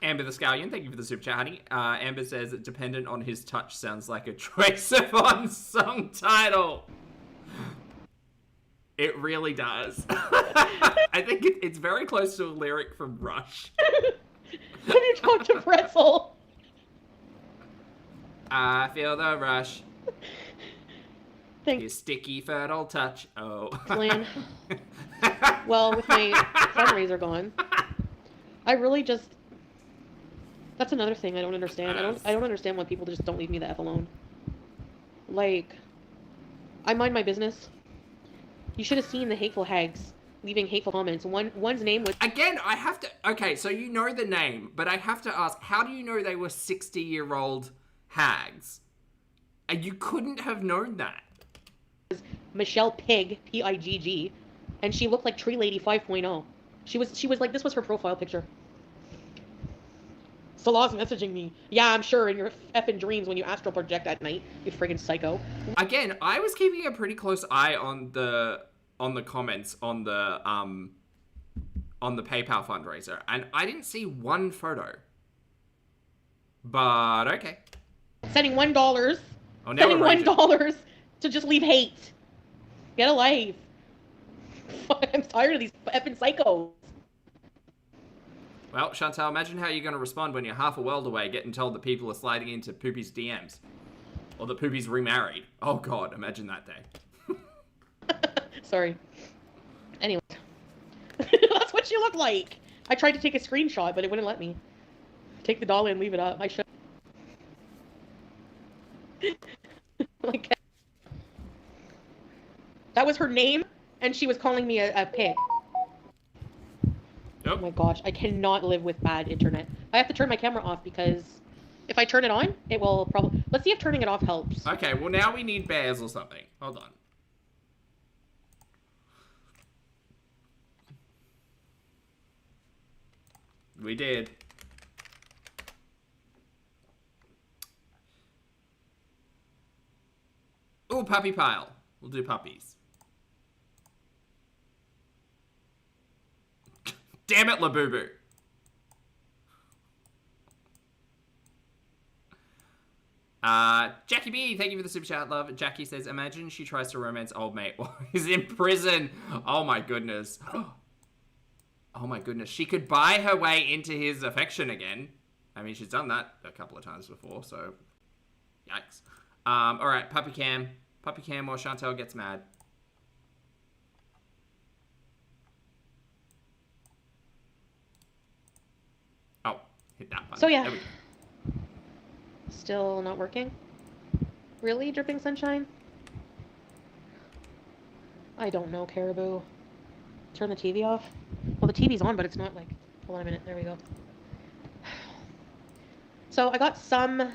Amber the Scallion, thank you for the super chat, honey. Amber says, dependent on his touch sounds like a Trace of On song title. It really does. I think it's very close to a lyric from Rush. Have you talked to Pretzel? I feel the rush. Thanks. His sticky, fertile touch. Oh. Plan. Well, with my fundraiser gone, I really just... That's another thing I don't understand. I don't understand why people just don't leave me the F alone. Like, I mind my business. You should have seen the hateful hags leaving hateful comments. One's name was... Again, I have to... Okay, so you know the name, but I have to ask, how do you know they were 60-year-old hags? And you couldn't have known that. Michelle Pig, P-I-G-G, and she looked like Tree Lady 5.0. She was like, this was her profile picture. Salah's messaging me. Yeah, I'm sure in your effing dreams when you astral project at night, you friggin' psycho. Again, I was keeping a pretty close eye on the comments on the PayPal fundraiser, and I didn't see one photo. But okay. Sending $1. Oh, now Sending $1 to just leave hate. Get a life. I'm tired of these effing psychos. Well, Chantal, imagine how you're going to respond when you're half a world away getting told that people are sliding into Poopy's DMs. Or that Poopy's remarried. Oh, God, imagine that day. Sorry. Anyway. That's what she looked like. I tried to take a screenshot, but it wouldn't let me. Take the dollar and leave it up. I should. Like, that was her name, and she was calling me a pig. Yep. Oh my gosh, I cannot live with bad internet. I have to turn my camera off because if I turn it on, it will probably... Let's see if turning it off helps. Okay, well now we need bears or something. Hold on. We did. Ooh, puppy pile. We'll do puppies. Damn it, Labubu. Jackie B, thank you for the super chat, love. Jackie says, imagine she tries to romance old mate while he's in prison. Oh my goodness. Oh my goodness. She could buy her way into his affection again. I mean, she's done that a couple of times before, so yikes. Alright, puppy cam. Puppy cam while Chantel gets mad. Oh, hit that button. So yeah. There we go. Still not working? Really, Dripping Sunshine? I don't know, Caribou. Turn the TV off? Well, the TV's on, but it's not like... Hold on a minute. There we go. So, I got some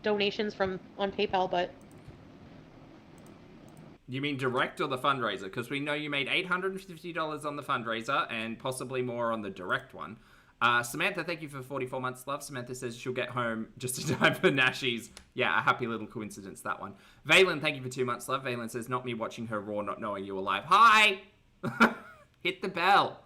donations on PayPal, but... You mean direct or the fundraiser? Because we know you made $850 on the fundraiser and possibly more on the direct one. Samantha, thank you for 44 months, love. Samantha says she'll get home just in time for Nashies. Yeah, a happy little coincidence, that one. Valen, thank you for 2 months, love. Valen says, not me watching her raw, not knowing you were live. Hi! Hit the bell.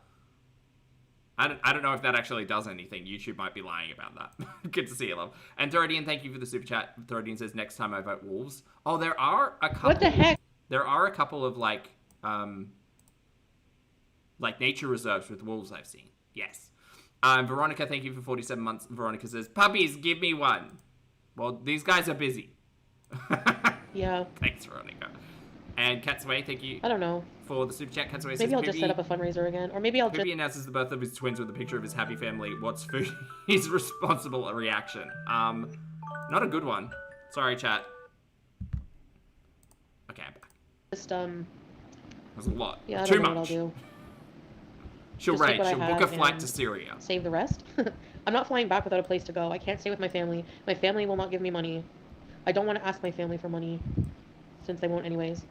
I don't know if that actually does anything. YouTube might be lying about that. Good to see you, love. And Thorodian, thank you for the super chat. Thorodian says, next time I vote wolves. Oh, there are a couple... What the heck? There are a couple of, like nature reserves with wolves I've seen. Yes. Veronica, thank you for 47 months. Veronica says, puppies, give me one. Well, these guys are busy. Yeah. Thanks, Veronica. And Katsue, thank you. I don't know. For the super chat. Katsue says, maybe I'll just set up a fundraiser again. Or maybe I'll just... Pippi announces the birth of his twins with a picture of his happy family. What's Foodie's responsible reaction? Not a good one. Sorry, chat. Okay, I'm back. Just, There's a lot. yeah, I Too don't know much. what I'll do. She'll Just take rage. what I She'll book have a flight and to Syria. Save the rest. I'm not flying back without a place to go. I can't stay with my family. My family will not give me money. I don't want to ask my family for money, since they won't anyways.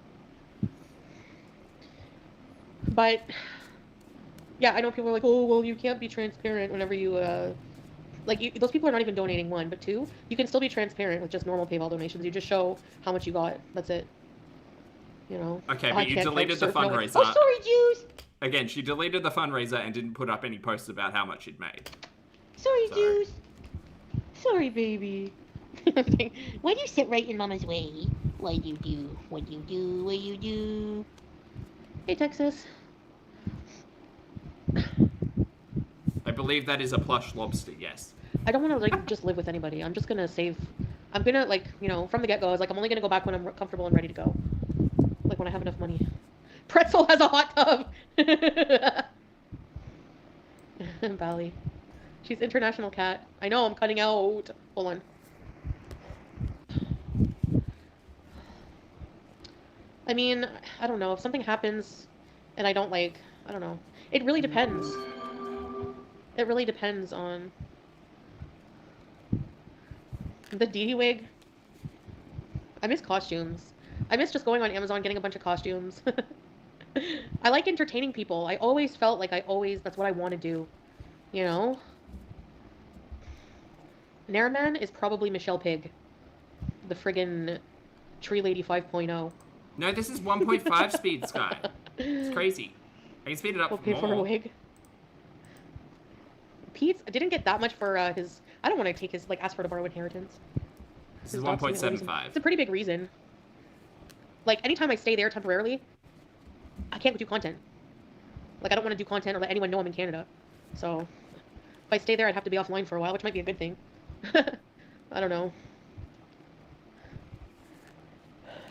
But, yeah, I know people are like, oh, well, you can't be transparent whenever you, those people are not even donating, one, but two, you can still be transparent with just normal PayPal donations. You just show how much you got. That's it. You know? Okay, Oh, but you deleted the fundraiser. Oh, sorry, Juice! Again, she deleted the fundraiser and didn't put up any posts about how much she'd made. Sorry, Juice. Sorry, baby. Why do you sit right in Mama's way? What you do? What you do? What you do? Hey, Texas. I believe that is a plush lobster, yes. I don't want to, just live with anybody. I'm just gonna save... I'm gonna, from the get-go, I was like, I'm only gonna go back when I'm comfortable and ready to go. Like, when I have enough money. Pretzel has a hot tub! Bally. She's international cat. I know, I'm cutting out. Hold on. I mean, I don't know. If something happens and I don't I don't know. It really depends. It really depends on... The Dee Dee wig. I miss costumes. I miss just going on Amazon, getting a bunch of costumes. I like entertaining people. I always felt like that's what I want to do. You know? Nairman is probably Michelle Pig. The friggin' Tree Lady 5.0. No, this is 1.5 speed, Sky. It's crazy. I can speed it up We'll pay for a wig. Pete didn't get that much for his... I don't want to take his, ask for to borrow inheritance. This is 1.75. It's a pretty big reason. Anytime I stay there temporarily, I can't do content. I don't want to do content or let anyone know I'm in Canada. So, if I stay there, I'd have to be offline for a while, which might be a good thing. I don't know.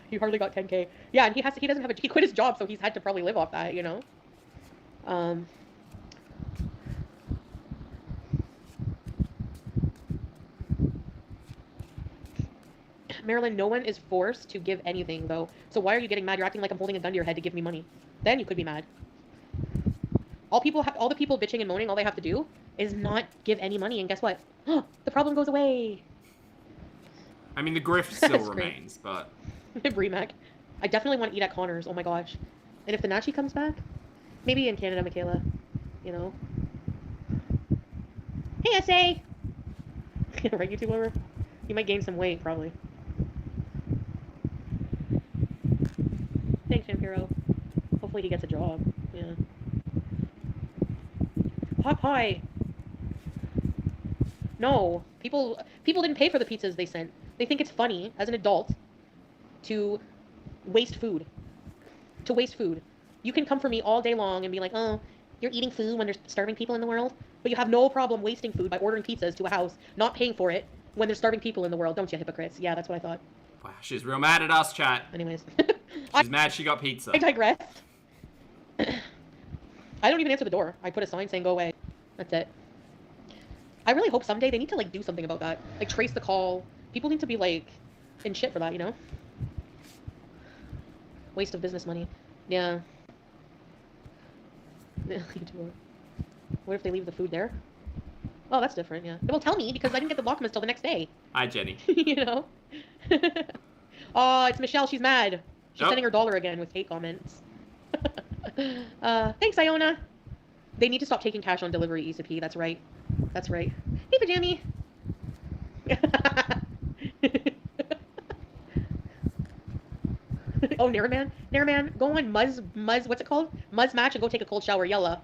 He hardly got 10K. Yeah, and he doesn't have he quit his job, so he's had to probably live off that, you know? Marilyn, no one is forced to give anything, though. So why are you getting mad? You're acting like I'm holding a gun to your head to give me money. Then you could be mad. All the people bitching and moaning, all they have to do is not give any money, and guess what? The problem goes away. I mean, the grift still remains, but... Bremac. I definitely want to eat at Connor's, oh my gosh. And if the Nachi comes back, maybe in Canada, Michaela. You know? Hey, SA! Right, YouTube lover? You might gain some weight, probably. Thanks, Vampiro. Hopefully he gets a job. Yeah. Hot pie! No. People didn't pay for the pizzas they sent. They think it's funny, as an adult, to waste food. To waste food. You can come for me all day long and be like, oh, you're eating food when there's starving people in the world? But you have no problem wasting food by ordering pizzas to a house, not paying for it, when there's starving people in the world, don't you, hypocrites? Yeah, that's what I thought. Wow, she's real mad at us, chat. Anyways. She's mad she got pizza. I digress. I don't even answer the door. I put a sign saying go away. That's it. I really hope someday they need to, like, do something about that. Like, trace the call. People need to be, like, in shit for that, you know? Waste of business money. Yeah. What if they leave the food there? Oh, that's different, yeah. Well, tell me, because I didn't get the documents till the next day. Hi, Jenny. You know? Oh, it's Michelle. She's mad. She's sending her dollar again with hate comments. Thanks, Iona. They need to stop taking cash on delivery, ECP. That's right. That's right. Hey, Pajami. Oh, Naraman? Naraman, go on Muzz, what's it called? Muzz match and go take a cold shower, yella.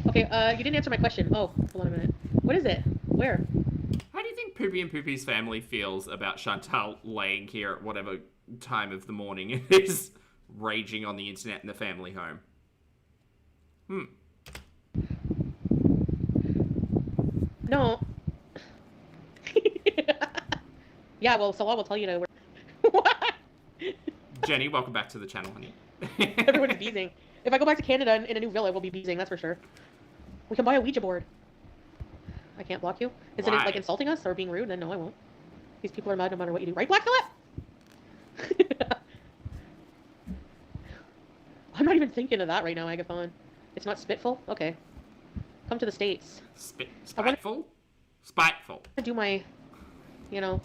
Okay, you didn't answer my question. Oh, hold on a minute. What is it? Where? How do you think Poopy and Poopy's family feels about Chantal laying here at whatever time of the morning it is, raging on the internet in the family home? No. Yeah, well, Salah will tell you to... What? Jenny, welcome back to the channel, honey. Everyone's beezing. If I go back to Canada in a new villa, we'll be beezing, that's for sure. We can buy a Ouija board. I can't block you. Is it, like, insulting us or being rude? Then no, I won't. These people are mad no matter what you do. Right, Black Phillip? I'm not even thinking of that right now, Agathon. It's not spitful? Okay. Come to the States. Spiteful? Spiteful. I do my, you know,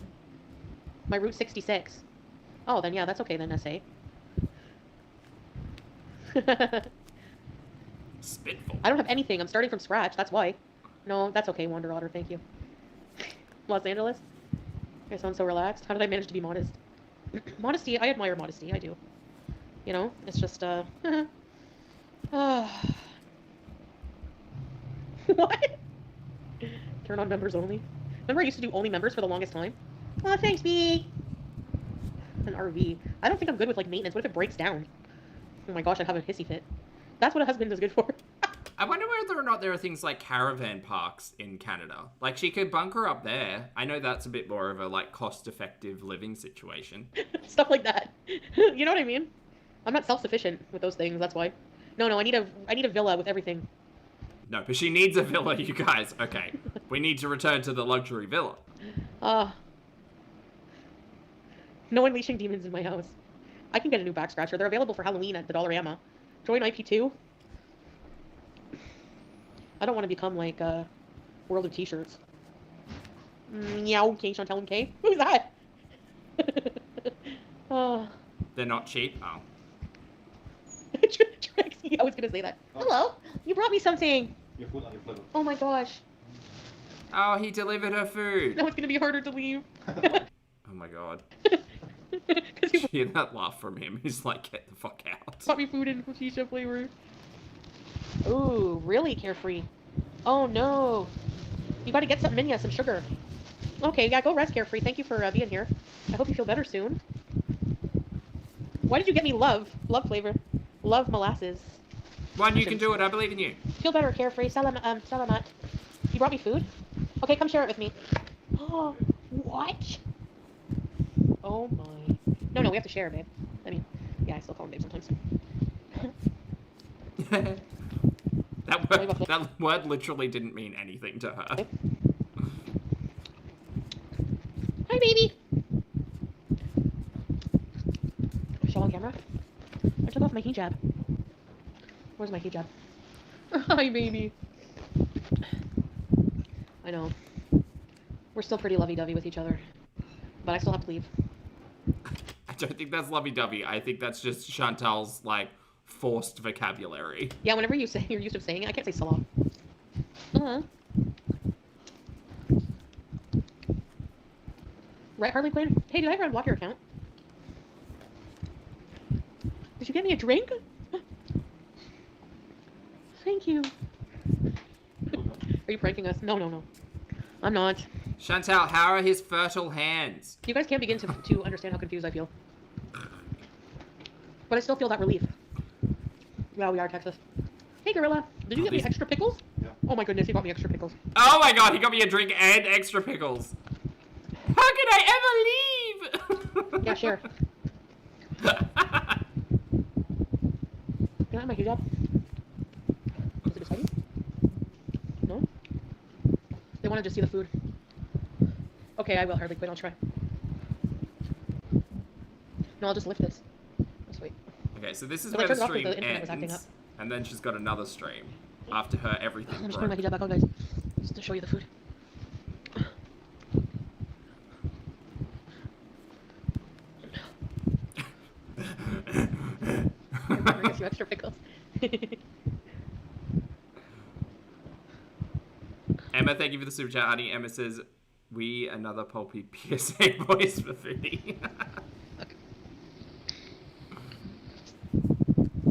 my Route 66. Oh, then yeah, that's okay then, SA. Spitful. I don't have anything. I'm starting from scratch. That's why. No, that's okay, Wander Otter. Thank you. Los Angeles? I sound so relaxed. How did I manage to be modest? Modesty, I admire modesty. I do. You know, it's just, What? Turn on members only. Remember I used to do only members for the longest time? Oh, thanks, me. An RV. I don't think I'm good with, like, maintenance. What if it breaks down? Oh my gosh, I'd have a hissy fit. That's what a husband is good for. I wonder whether or not there are things like caravan parks in Canada. Like, she could bunker up there. I know that's a bit more of a, like, cost-effective living situation. Stuff like that. You know what I mean? I'm not self-sufficient with those things, that's why. No, I need a villa with everything. No, but she needs a villa, you guys. Okay. We need to return to the luxury villa. No unleashing demons in my house. I can get a new back scratcher. They're available for Halloween at the Dollarama. Join IP2. I don't want to become like World of T-shirts. Meow, K, Chantel and K. Who's that? They're not cheap. Oh. Trixie, I was gonna say that. Oh. Hello, you brought me something. Your food on your plate. Oh my gosh. Oh, he delivered her food. Now it's gonna be harder to leave. Oh my god. Because he hear that laugh from him. He's like, get the fuck out. brought me food in shisha flavor. Ooh, really carefree. Oh no. You gotta get some minya, some sugar. Okay, yeah, go rest, Carefree. Thank you for being here. I hope you feel better soon. Why did you get me love? Love flavor. Love molasses. One, you can do it. I believe in you. Feel better, Carefree. Salamat. You brought me food? Okay, come share it with me. Oh, what? Oh my. No, we have to share, babe. I mean, yeah, I still call him babe sometimes. That word literally didn't mean anything to her. Okay. Hi, baby. Show on camera. I took off my hijab. Where's my hijab? Hi, baby. I know. We're still pretty lovey-dovey with each other. But I still have to leave. I don't think that's lovey-dovey. I think that's just Chantal's, like, forced vocabulary. Yeah, whenever you're used to saying it, I can't say salam. Right, Harley Quinn? Hey, did I ever unblock your account? Did you get me a drink? Thank you. Are you pranking us? No, no, no. I'm not. Chantal, how are his fertile hands? You guys can't begin to understand how confused I feel. But I still feel that relief. Yeah, we are Texas. Hey, Gorilla. Did you get me extra pickles? Yeah. Oh my goodness, he got me extra pickles. Oh my god, he got me a drink and extra pickles. How could I ever leave? Yeah, sure. Can I have my hijab? Is it beside you? No? They want to just see the food. Okay, I will, Harley Quinn. I'll try. No, I'll just lift this. Let's wait. Okay, so this is Well, I where the turned it off 'cause stream the internet was acting up. ends, and then she's got another stream after her everything I'm just putting my broke. hijab back on, guys. Just to show you the food. Bring a few extra pickles. Emma, thank you for the super chat, honey. Emma says, we another pulpy PSA voice for Foodie.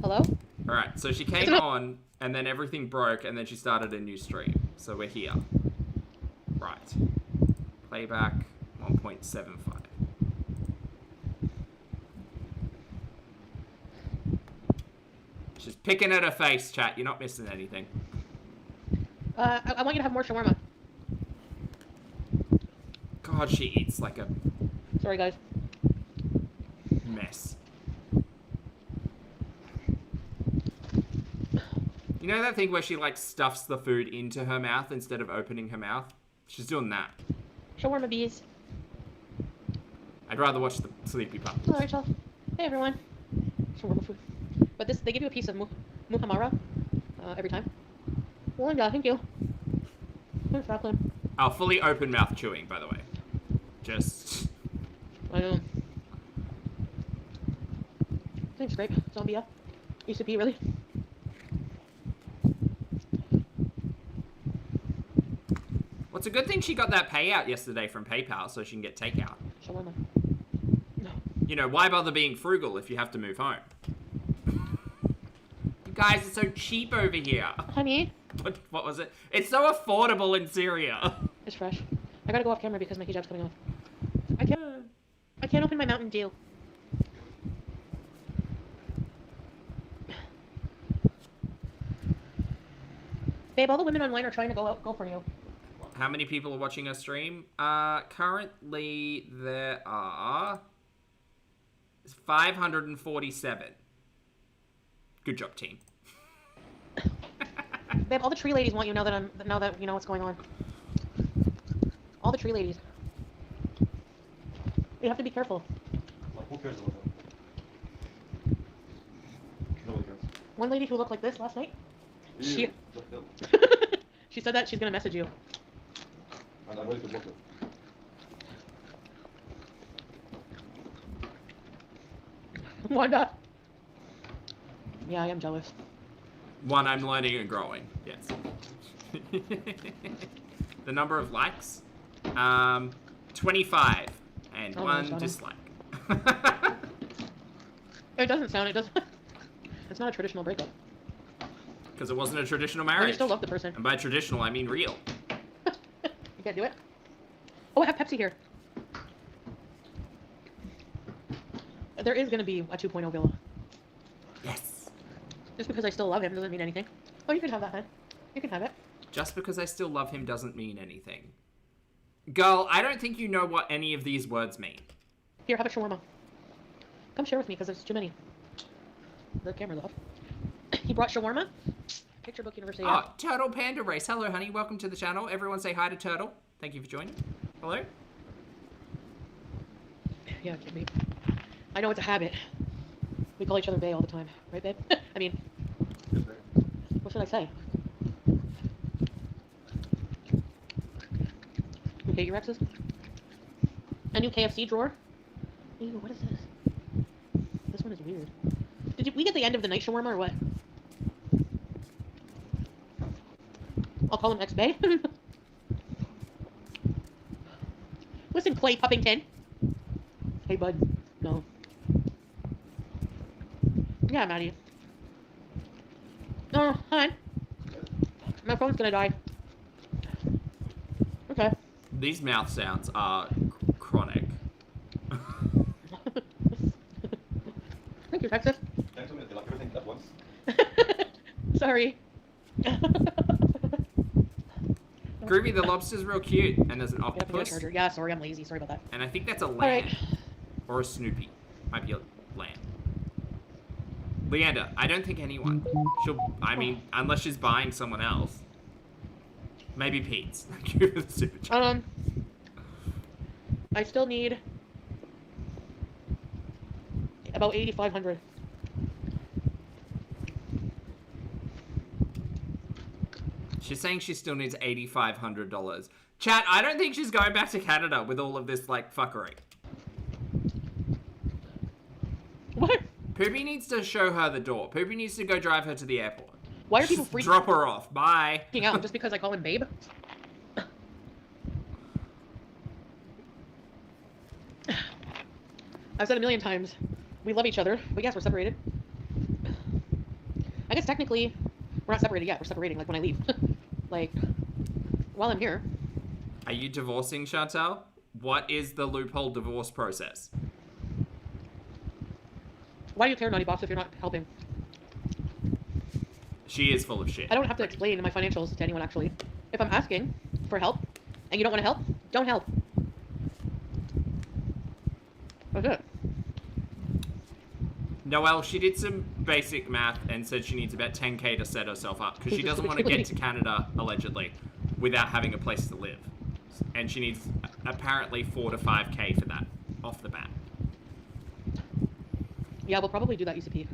Hello? Alright, so she came on, and then everything broke, and then she started a new stream. So we're here. Right. Playback 1.75. She's picking at her face, chat. You're not missing anything. I want you to have more shawarma. God, she eats like a Sorry, guys. mess. You know that thing where she like stuffs the food into her mouth instead of opening her mouth? She's doing that. Shawarma bees. I'd rather watch the Sleepy Puppy. Hello, Rachel. Hey, everyone. Shawarma food. But this, they give you a piece of muhammara every time. Well, yeah, thank you. Thanks, Jacqueline. Oh, fully open mouth chewing, by the way. Just... I know. Thanks, Grape. Zombia. ECP, really? What's a good thing she got that payout yesterday from PayPal so she can get takeout. Shawarma. No. You know, why bother being frugal if you have to move home? You guys are so cheap over here. Honey. What was it? It's so affordable in Syria. It's fresh. I gotta go off camera because my hijab's coming off. I can't open my Mountain Dew. Babe, all the women online are trying to go for you. How many people are watching our stream? Currently there are 547. Good job, team. Babe, all the tree ladies want you now that you know what's going on. All the tree ladies. You have to be careful. Like, who cares about that? Nobody cares. One lady who looked like this last night. Ew, She just kill. she said that she's gonna message you. And I'm ready to block it. Wanda. Yeah, I am jealous. One, I'm learning and growing. Yes. The number of likes? 25. And Oh, one nice, dislike. It doesn't sound. It doesn't. It's not a traditional breakup. Because it wasn't a traditional But you marriage. still love the person. And by traditional, I mean real. You can't do it. Oh, I have Pepsi here. There is gonna be a 2.0 villa. Yes. Just because I still love him doesn't mean anything. Oh, you can have that, hun. You can have it. Just because I still love him doesn't mean anything. Girl, I don't think you know what any of these words mean. Here, have a shawarma. Come share with me because there's too many. The camera's off. He brought shawarma. Picture Book University. Oh, Turtle Panda Race. Hello, honey. Welcome to the channel. Everyone say hi to Turtle. Thank you for joining. Hello. Yeah, it can be. I know it's a habit. We call each other bae all the time, right, babe? I mean, Yes, ma'am. what should I say? You hate your exes? A new KFC drawer? Ew, what is this? This one is weird. Did we get the end of the night shawarma or what? I'll call him ex-bae. Listen, Clay Puppington. Hey, bud. No. Yeah, Maddie. Oh, hi. My phone's gonna die. Okay. These mouth sounds are chronic. Thank you, Texas. Don't tell me they like everything at once. Sorry. Groovy, the lobster's real cute, and there's an Get up and get a octopus, charger. Yeah, sorry, I'm lazy. Sorry about that. and I think that's a lamb. Alright. Or a Snoopy. Might be a lamb. Leander, I don't think anyone. I mean, unless she's buying someone else. Maybe Pete's. Thank you for the super chat. I still need about 8,500. She's saying she still needs $8,500. Chat, I don't think she's going back to Canada with all of this, like, fuckery. What? Poopy needs to show her the door. Poopy needs to go drive her to the airport. Why are people Just freaking drop her off. Bye. out just because I call him babe? I've said a million times, we love each other, but yes, we're separated. I guess technically, we're not separated yet. We're separating, like, when I leave. Like, while I'm here. Are you divorcing, Chantal? What is the loophole divorce process? Why do you care, Naughty Box, if you're not helping? She is full of shit. I don't have to explain my financials to anyone, actually. If I'm asking for help, and you don't want to help, don't help. That's it. Noelle, she did some basic math and said she needs about 10k to set herself up because she doesn't want to get to Canada, allegedly, without having a place to live. And she needs apparently 4 to 5k for that, off the bat. Yeah, we'll probably do that UCP.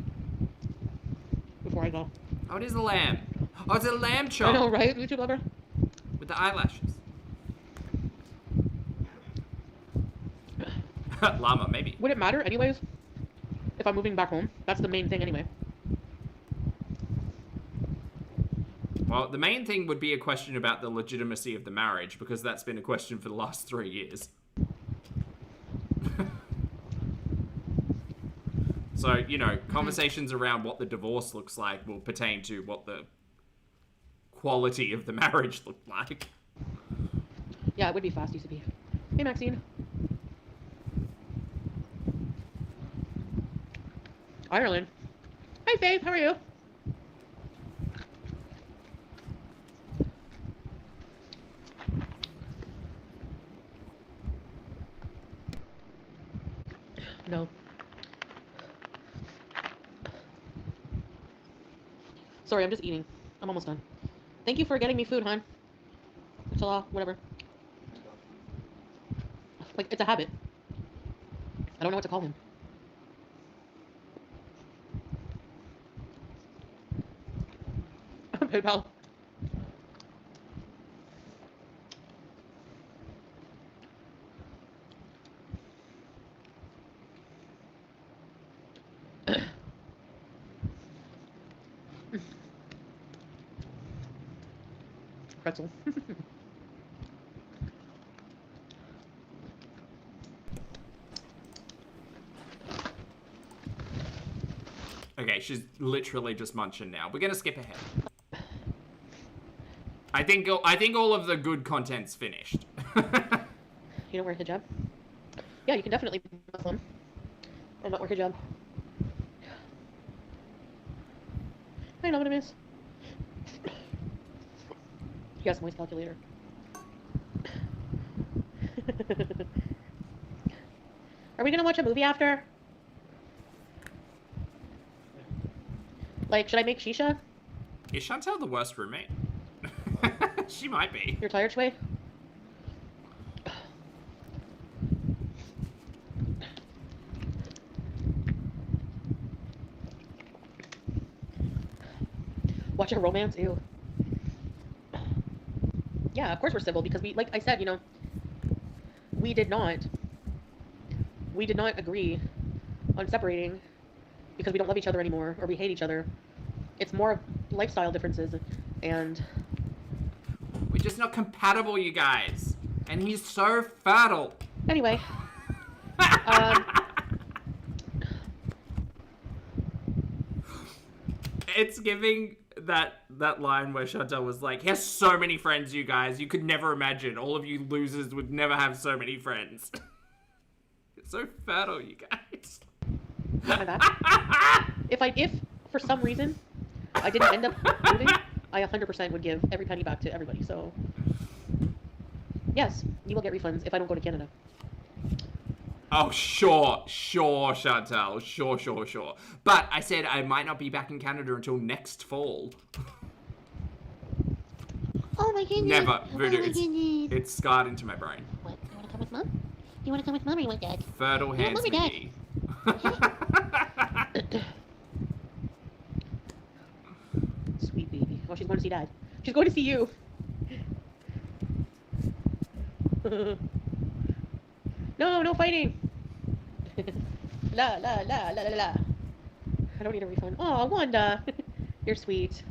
Before I go. Oh, it is a lamb. Oh, it's a lamb chop. I know, right? YouTube lover? With the eyelashes. Llama, maybe. Would it matter anyways? If I'm moving back home? That's the main thing anyway. Well, the main thing would be a question about the legitimacy of the marriage, because that's been a question for the last 3 years. So, you know, conversations around what the divorce looks like will pertain to what the quality of the marriage looked like. Yeah, it would be fast UCP. Hey, Maxine. Ireland. Hi, Faith. How are you? No. Sorry, I'm just eating. I'm almost done. Thank you for getting me food, hon. It's a lot, whatever. Like, it's a habit. I don't know what to call him. PayPal. Pretzel. Okay, she's literally just munching now. We're gonna skip ahead. I think all of the good content's finished. You don't wear hijab? Yeah, you can definitely be Muslim and not wear hijab. I know what it is. Yes, voice calculator. Are we gonna watch a movie after? Like, should I make shisha? Is Chantal the worst roommate? She might be. You're tired, Shui? Watch a romance? Ew. Yeah, of course we're civil because we, like I said, you know, we did not agree on separating because we don't love each other anymore or we hate each other. It's more lifestyle differences and... We're just not compatible, you guys. And he's so fertile. Anyway, I It's giving that line where Chantal was like, he has so many friends, you guys. You could never imagine. All of you losers would never have so many friends. It's so fertile, you guys. If for some reason I didn't end up moving, I 100% would give every penny back to everybody. So yes, you will get refunds if I don't go to Canada. Oh, sure, Chantal. Sure. But I said I might not be back in Canada until next fall. Oh my goodness. Never. Oh Voodoo. my goodness. It's scarred into my brain. What? You want to come with Mom? You want to come with Mom or you want Dad? Fertile hands Mom or Dad? McGee. Sweet baby. Oh, she's going to see Dad. She's going to see you. No fighting. La. I don't need a refund. Oh, Wanda. You're sweet.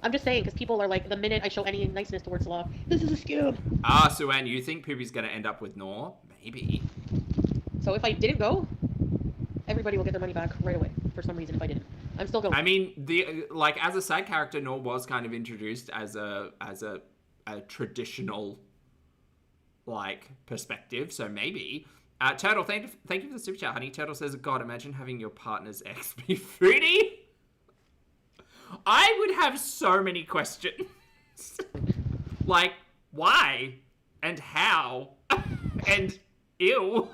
I'm just saying, because people are like, the minute I show any niceness towards Law, this is a scam. Ah, Suan, you think Poopy's gonna end up with Nor? Maybe. So if I didn't go, everybody will get their money back right away, for some reason, if I didn't. I'm still going. I mean, as a side character, Nor was kind of introduced as a traditional, perspective, so maybe. Turtle, thank you for the super chat, honey. Turtle says, God, imagine having your partner's ex be Foodie. I would have so many questions. Like, why? And how? And ew.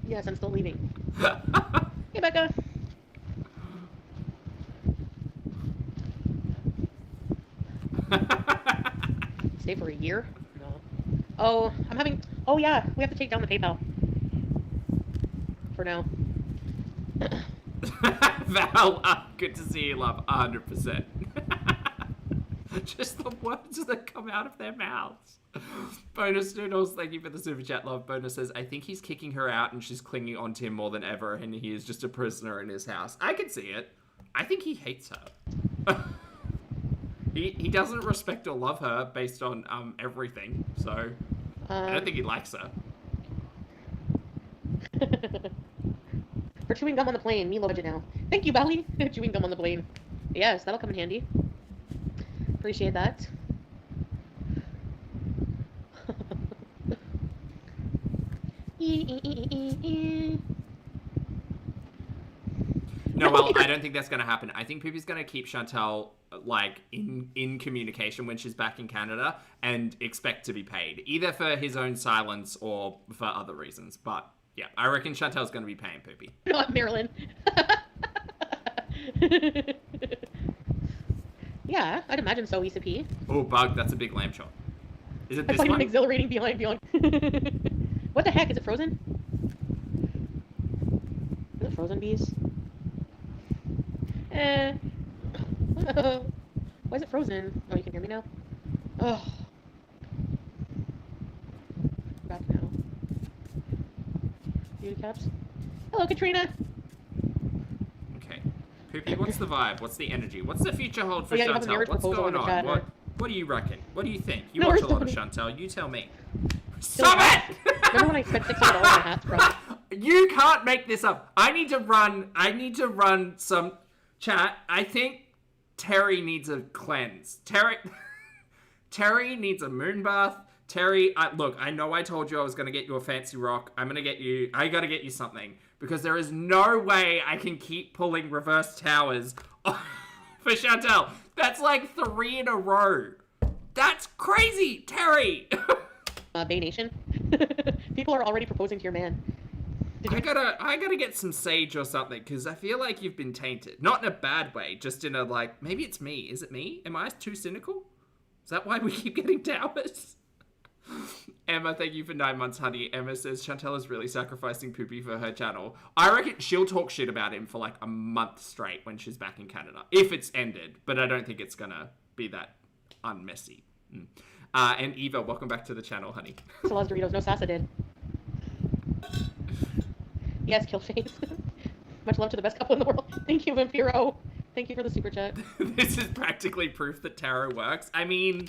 Yes, I'm still leaving. Hey, Becca. Stay for a year? No. Oh, oh yeah, we have to take down the PayPal. For now. Val, good to see you, love. 100%. Just the words that come out of their mouths. Bonus Noodles, thank you for the super chat, love. Bonus says, I think he's kicking her out and she's clinging onto him more than ever, and he is just a prisoner in his house. I can see it. I think he hates her. He doesn't respect or love her based on everything, so I don't think he likes her. For chewing gum on the plane, me love it now. Thank you, Bally. Chewing gum on the plane. Yes, that'll come in handy. Appreciate that. No, well, I don't think that's going to happen. I think Poopy's going to keep Chantal, in communication when she's back in Canada and expect to be paid, either for his own silence or for other reasons. But, yeah, I reckon Chantal's going to be paying Poopy. Not Marilyn. Yeah, I'd imagine so, Issa P. Oh, Bug, that's a big lamb chop. Is it I this find one? it exhilarating beyond. What the heck? Is it frozen? Is it frozen, bees? Why is it frozen? Oh, you can hear me now? Oh. Back now. Beauty caps. Hello, Katrina! Okay. Poopy, what's the vibe? What's the energy? What's the future hold for Oh, yeah, you have a Chantal? marriage What's proposal going in the on? chat, What do you reckon? What do you think? You No, watch we're a lot of still- Chantal. You tell me. Still Stop hats. it! Remember when I spent $600 on hats from... You can't make this up. I need to run some chat. I think Terry needs a cleanse. Terry needs a moon bath. Terry, look, I know I told you I was going to get you a fancy rock. I got to get you something. Because there is no way I can keep pulling reverse towers for Chantal. That's like 3 in a row. That's crazy, Terry. Bay Nation. People are already proposing to your man. I gotta get some sage or something, because I feel like you've been tainted. Not in a bad way, just in a, maybe it's me. Is it me? Am I too cynical? Is that why we keep getting towers? Emma, thank you for 9 months, honey. Emma says, Chantal is really sacrificing Poopy for her channel. I reckon she'll talk shit about him for a month straight when she's back in Canada. If it's ended, but I don't think it's gonna be that unmessy. And Eva, welcome back to the channel, honey. Salaz Doritos, no Sasa did. Yes, Killface. Much love to the best couple in the world. Thank you, Vampiro. Thank you for the super chat. This is practically proof that tarot works. I mean,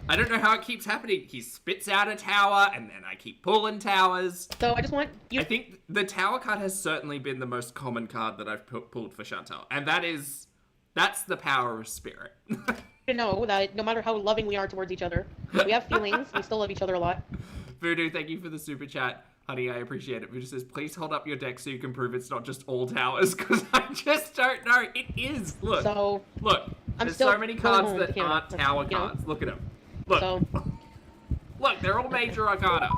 I don't know how it keeps happening. He spits out a tower, and then I keep pulling towers. So I just want you. I think the tower card has certainly been the most common card that I've pulled for Chantal, and that's the power of spirit. To know that no matter how loving we are towards each other, we have feelings. We still love each other a lot. Voodoo, thank you for the super chat. Honey, I appreciate it. Voodoo says, please hold up your deck so you can prove it's not just all towers, because I just don't know. It is. Look. So, look. There's so many cards that aren't tower cards. Look at them. Look. So, look, they're all major arcana.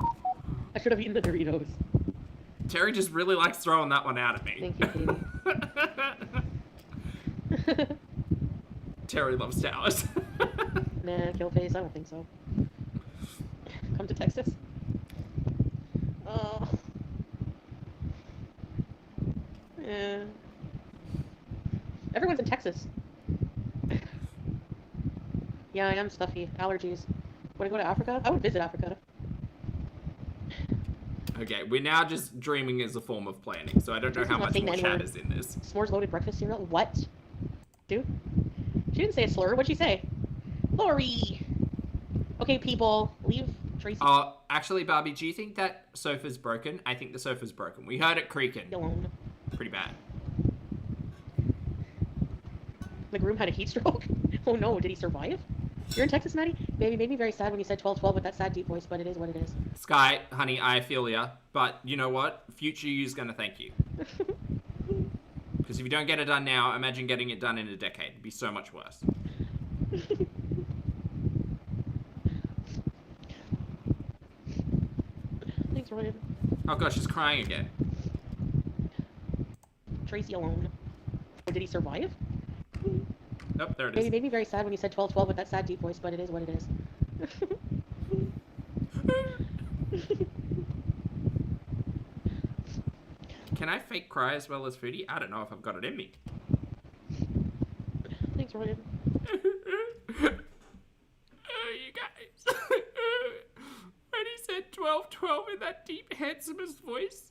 I should have eaten the Doritos. Terry just really likes throwing that one out at me. Thank you, Katie. Terry loves towers. Nah, kill face. I don't think so. Come to Texas. Oh. Yeah. Everyone's in Texas. Yeah, I am stuffy. Allergies. Would I go to Africa? I would visit Africa. Okay, we're now just dreaming as a form of planning, so I don't know how much more chat is in this. S'mores loaded breakfast cereal? What? Dude? She didn't say a slur. What'd she say? Lori! Okay, people, leave Tracy Actually, Barbie, do you think that sofa's broken? I think the sofa's broken. We heard it creaking. alone. Pretty bad. The groom had a heat stroke? Oh no, did he survive? You're in Texas, Maddie? Baby, made me very sad when you said 12-12 with that sad deep voice, but it is what it is. Sky, honey, I feel ya. But you know what? Future you's gonna thank you. Because if you don't get it done now, imagine getting it done in a decade. It'd be so much worse. Thanks, Ryan. Oh gosh, she's crying again. Tracy alone. Or did he survive? Nope, there it Baby, is. made me very sad when you said 12-12 with that sad deep voice, but it is what it is. Can I fake cry as well as Foodie? I don't know if I've got it in me. Thanks, Ryan. You guys. When he said 12-12 in that deep, handsomest voice.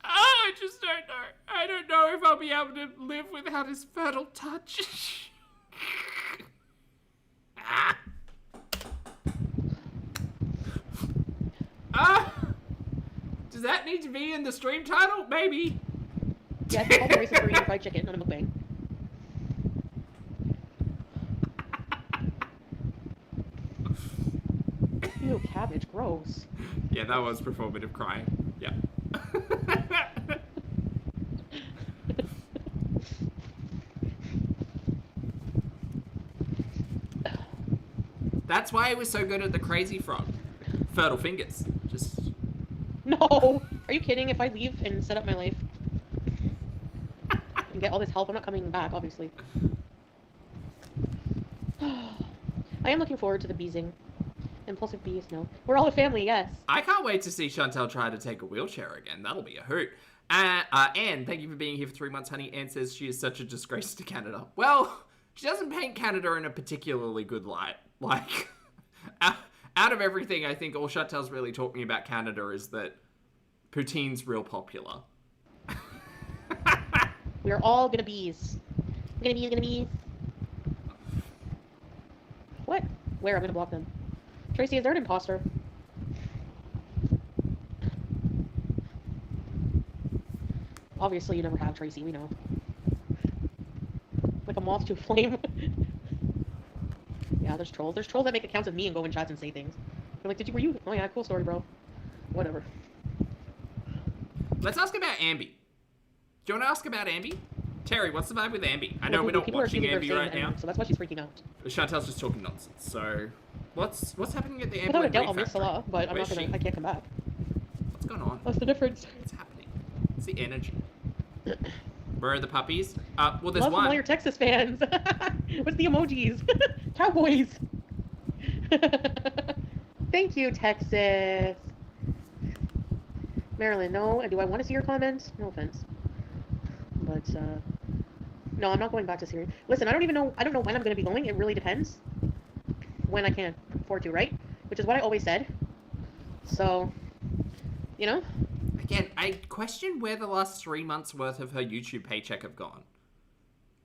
I just don't know. I don't know if I'll be able to live without his fertile touch. Does that need to be in the stream title? Maybe. Yeah, it's called Racing Korean Fried Chicken on a mukbang. Ew, cabbage, gross. Yeah, that was performative crying. Yeah. That's why he was so good at the crazy frog. Fertile fingers. Just... No! Are you kidding? If I leave and set up my life and get all this help, I'm not coming back, obviously. I am looking forward to the beezing. Impulsive bees, no. We're all a family, yes. I can't wait to see Chantal try to take a wheelchair again. That'll be a hoot. Anne, thank you for being here for 3 months, honey. Anne says she is such a disgrace to Canada. Well, she doesn't paint Canada in a particularly good light. Like, out of everything, I think all Chantal's really taught me about Canada is that poutine's real popular. We're all gonna bees. Gonna bees. What? Where? I'm gonna block them. Tracy, is there an imposter? Obviously, you never have, Tracy. We know. Like a moth to a flame. Yeah, there's trolls. There's trolls that make accounts of me and go in chats and say things. They're like, were you? Oh yeah, cool story, bro. Whatever. Let's ask about Ambi. Do you want to ask about Ambi? Terry, what's the vibe with Ambi? I know we're not watching Ambi right now. So that's why she's freaking out. Chantal's just talking nonsense. So, what's happening at the Ambi? Without a doubt, I'll miss a lot, but I'm not gonna. I can't come back. What's going on? What's the difference? What's happening? It's the energy. Where are the puppies? Well, there's Love one. from all your Texas fans. What's the emojis? Cowboys. Thank you, Texas. Marilyn, no. Do I want to see your comments? No offense. But, no, I'm not going back to Syria. Listen, I don't know when I'm going to be going. It really depends. When I can afford to, right? Which is what I always said. So, you know? Again, I question where the last 3 months worth of her YouTube paycheck have gone.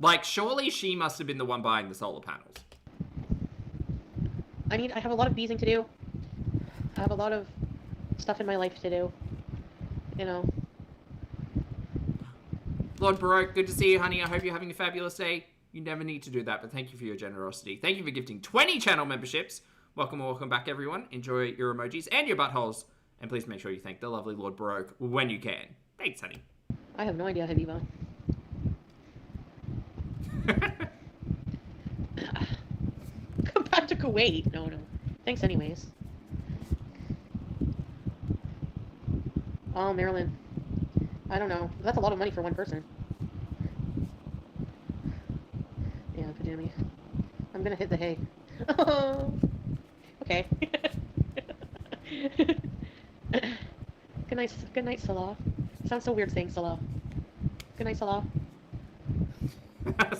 Like, surely she must have been the one buying the solar panels. I have a lot of beezing to do. I have a lot of stuff in my life to do. You know. Lord Baroque, good to see you, honey. I hope you're having a fabulous day. You never need to do that, but thank you for your generosity. Thank you for gifting 20 channel memberships. Welcome back, everyone. Enjoy your emojis and your buttholes. And please make sure you thank the lovely Lord Baroque when you can. Thanks, honey. I have no idea, Habiba. Come back to Kuwait. No. Thanks anyways. Oh, Maryland. I don't know. That's a lot of money for one person. Yeah, Pajami. I'm gonna hit the hay. Oh. Okay. Good night, Salah. Sounds so weird saying Salah. Good night, Salah.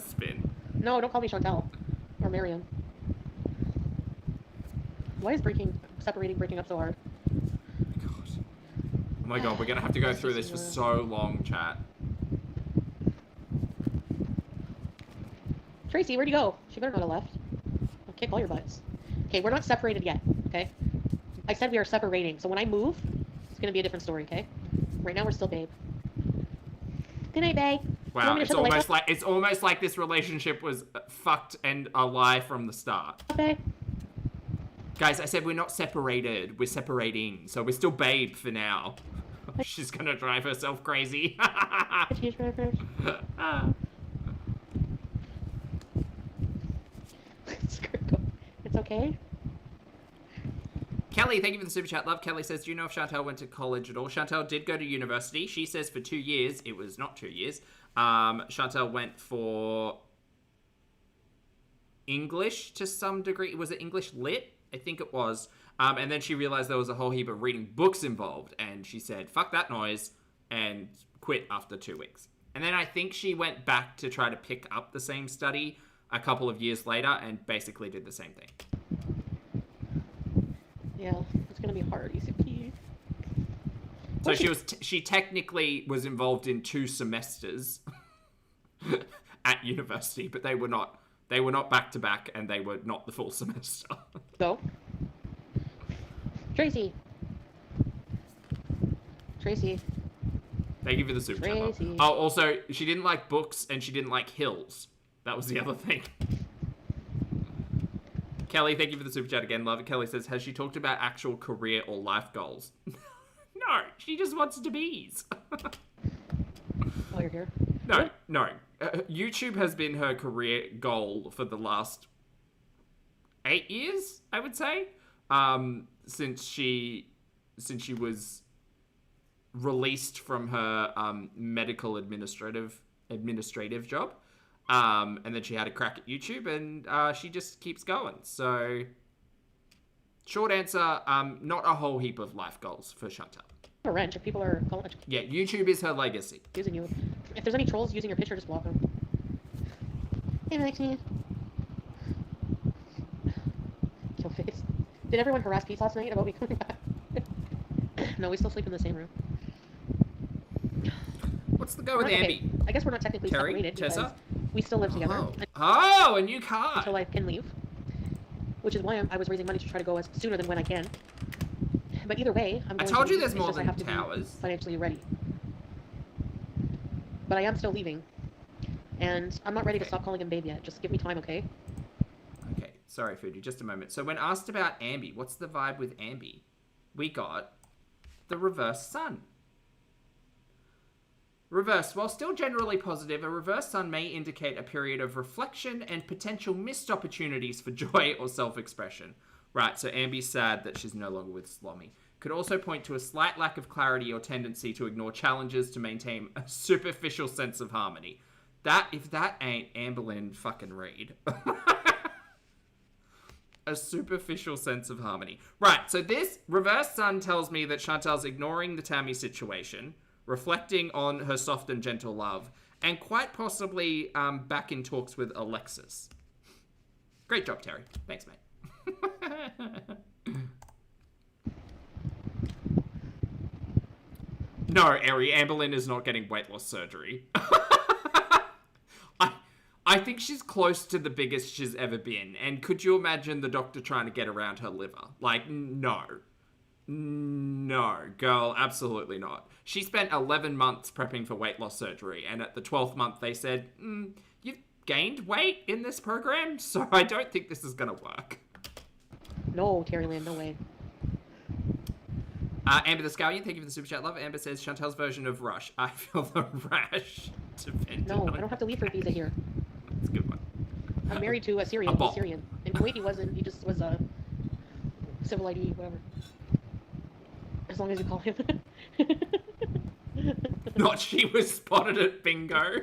Spin. No, don't call me Chantal. Or Miriam. Why is breaking up so hard? Oh my god, we're gonna have to go through this for so long, chat. Tracy, where'd you go? She better not have left. I'll kick all your butts. Okay, we're not separated yet, okay? I said we are separating, so when I move, it's gonna be a different story, okay? Right now we're still babe. Good night, babe. Wow, it's almost like this relationship was fucked and a lie from the start. Okay. Guys, I said we're not separated. We're separating, so we're still babe for now. She's gonna drive herself crazy. Cheeseburgers. It's okay. Kelly, thank you for the super chat. Love. Kelly says, do you know if Chantal went to college at all? Chantal did go to university. She says for 2 years. It was not 2 years. Chantal went for English to some degree. Was it English Lit? I think it was. And then she realized there was a whole heap of reading books involved. And she said, fuck that noise, and quit after 2 weeks. And then I think she went back to try to pick up the same study a couple of years later and basically did the same thing. Yeah, it's gonna be hard, Yusuki. So she technically was involved in 2 semesters at university, but they were not back to back, and they were not the full semester. So, Tracy. Thank you for the super chat. Oh, also, she didn't like books and she didn't like hills. That was the other thing. Kelly, thank you for the super chat again. Love it. Kelly says, has she talked about actual career or life goals? No, she just wants to bees. While you're here. No. YouTube has been her career goal for the last 8 years, I would say. Since she was released from her medical administrative job. And then she had a crack at YouTube, and she just keeps going. So, short answer, not a whole heap of life goals for Chantal. A wrench if people are calling. Yeah, YouTube is her legacy. Using you. If there's any trolls using your picture, just block them. Hey, Lexi. Kill face. Did everyone harass Pete last night about me coming back? No, we still sleep in the same room. What's the go with Ambi? Okay. I guess we're not technically separated. Tessa? We still live together. Oh, a new car! Until I can leave. Which is why I was raising money to try to go as sooner than when I can. But either way, I'm going I told to you leave. there's more It's just than I have to towers. be financially ready. But I am still leaving. And I'm not ready to stop calling him babe yet. Just give me time, okay? Okay, sorry, Foodie, just a moment. So when asked about Ambi, what's the vibe with Ambi? We got the reverse sun. Reverse. While still generally positive, a reverse sun may indicate a period of reflection and potential missed opportunities for joy or self-expression. Right, so Ambi's sad that she's no longer with Slommy. Could also point to a slight lack of clarity or tendency to ignore challenges to maintain a superficial sense of harmony. If that ain't Amberlynn fucking Reed. A superficial sense of harmony. Right, so this reverse sun tells me that Chantal's ignoring the Tammy situation, reflecting on her soft and gentle love, and quite possibly back in talks with Alexis. Great job, Terry. Thanks, mate. No, Eri, Amberlynn is not getting weight loss surgery. I I think she's close to the biggest she's ever been. And could you imagine the doctor trying to get around her liver? Like, no. No, girl, absolutely not. She spent 11 months prepping for weight loss surgery, and at the 12th month they said, you've gained weight in this program, so I don't think this is gonna work. No, Terry Lynn, no way. Amber the Scallion, thank you for the super chat, love. Amber says, Chantel's version of Rush. I feel the rash. No, I don't have to leave for visa here. That's a good one. I'm married to a Syrian. He's Syrian. In Kuwait, he wasn't. He just was a civil ID, whatever. As long as you call him. Not she was spotted at bingo.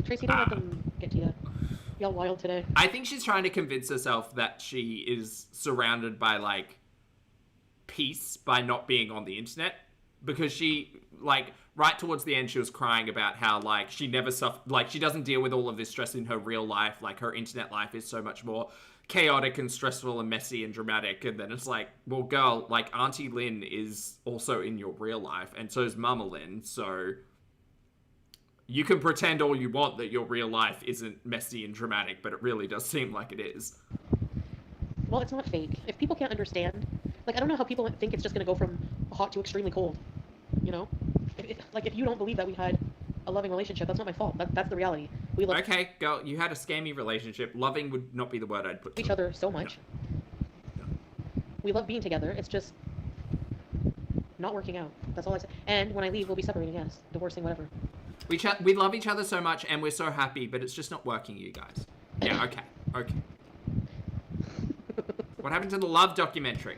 Tracy, don't let them get to you. Y'all wild today. I think she's trying to convince herself that she is surrounded by, like, peace by not being on the internet. Because she, like, right towards the end, she was crying about how, like, she never she doesn't deal with all of this stress in her real life. Like, her internet life is so much more chaotic and stressful and messy and dramatic. And then it's like, well, girl, like, Auntie Lynn is also in your real life, and so is Mama Lynn, so you can pretend all you want that your real life isn't messy and dramatic, but it really does seem like it is. Well, it's not fake. If people can't understand, like, I don't know how people think it's just going to go from hot to extremely cold, you know? If you don't believe that we had a loving relationship, that's not my fault. That's the reality. We love Okay, girl, you had a scammy relationship. Loving would not be the word I'd put to each it. other so much. No. We love being together. It's just not working out. That's all I say. And when I leave, we'll be separating, yes. Divorcing, whatever. We love each other so much, and we're so happy, but it's just not working, you guys. Yeah, okay. What happened to the love documentary?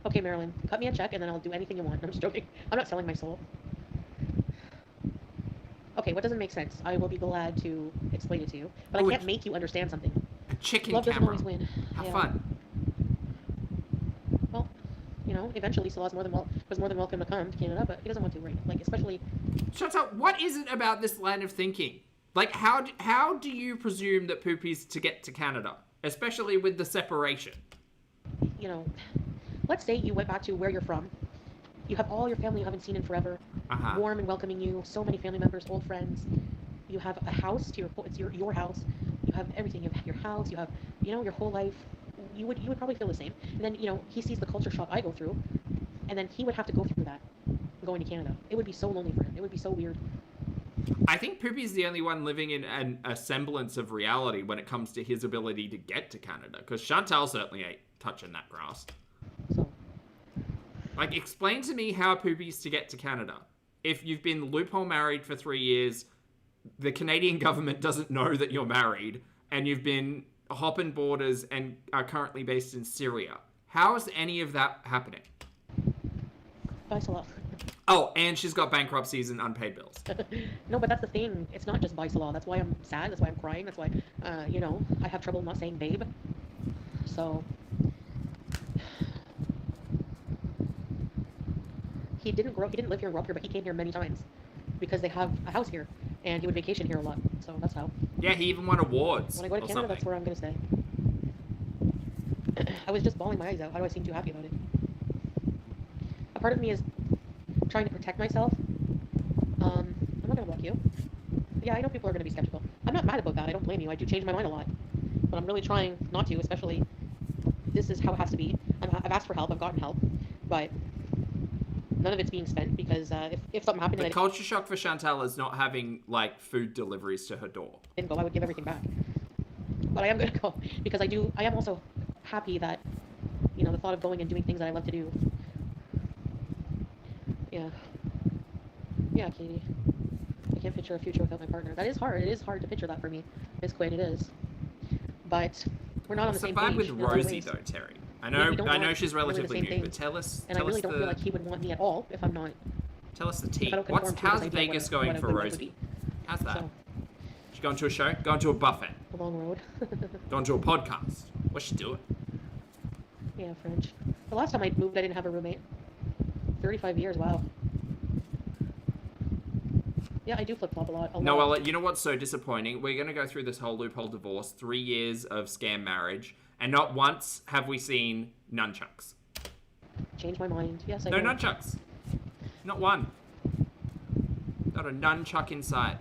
Okay, Marilyn, cut me a check and then I'll do anything you want. I'm just joking. I'm not selling my soul. Okay, what doesn't make sense? I will be glad to explain it to you, but I can't make you understand something. A chicken Love camera. doesn't always win. Have Yeah. fun. Well, you know, eventually Salah was more than welcome to come to Canada, but he doesn't want to, right? Like, especially. Shut up. What is it about this line of thinking? Like, how do you presume that Poopy's to get to Canada, especially with the separation? You know, let's say you went back to where you're from. You have all your family you haven't seen in forever, warm and welcoming you. So many family members, old friends. You have a house it's your house. You have everything. You have your house. You have, you know, your whole life. You would probably feel the same. And then, you know, he sees the culture shock I go through, and then he would have to go through that going to Canada. It would be so lonely for him. It would be so weird. I think Poopy's the only one living in a semblance of reality when it comes to his ability to get to Canada, because Chantal certainly ain't touching that grass. So. Like, explain to me how Poopy's to get to Canada. If you've been loophole married for 3 years, the Canadian government doesn't know that you're married, and you've been hopping borders and are currently based in Syria. How is any of that happening? Bye, Salah. Oh, and she's got bankruptcies and unpaid bills. No, but that's the thing. It's not just by Salah. That's why I'm sad. That's why I'm crying. That's why, you know, I have trouble not saying babe. So. He didn't live here and grow up here, but he came here many times because they have a house here, and he would vacation here a lot. So that's how. Yeah, he even won awards. When I go to Canada, that's where I'm gonna stay. I was just bawling my eyes out. How do I seem too happy about it? A part of me is trying to protect myself. I'm not gonna block you. Yeah, I know people are gonna be skeptical. I'm not mad about that. I don't blame you. I do change my mind a lot, but I'm really trying not to. Especially, this is how it has to be. I've asked for help. I've gotten help, but none of it's being spent because if something happened, the culture shock for Chantal is not having like food deliveries to her door. I didn't go. I would give everything back. But I am gonna go because I am also happy that, you know, the thought of going and doing things that I love to do. Yeah, Katie. I can't picture a future without my partner. That is hard. It is hard to picture that for me. Miss Quinn, it is. But we're not on the same page. What's the vibe with Rosie though, Terry? I know she's relatively new, but tell us. And I really don't feel like he would want me at all if I'm not. Tell us the tea. How's Vegas going for Rosie? How's that? She going to a show? Going to a buffet? A long road. Going to a podcast? What's she doing? Yeah, French. The last time I moved, I didn't have a roommate. 35 years, wow. Yeah, I do flip-flop a lot. No, well, you know what's so disappointing? We're going to go through this whole loophole divorce, 3 years of scam marriage, and not once have we seen nunchucks. Change my mind. Yes, I No do. nunchucks. Not one. Got a nunchuck inside.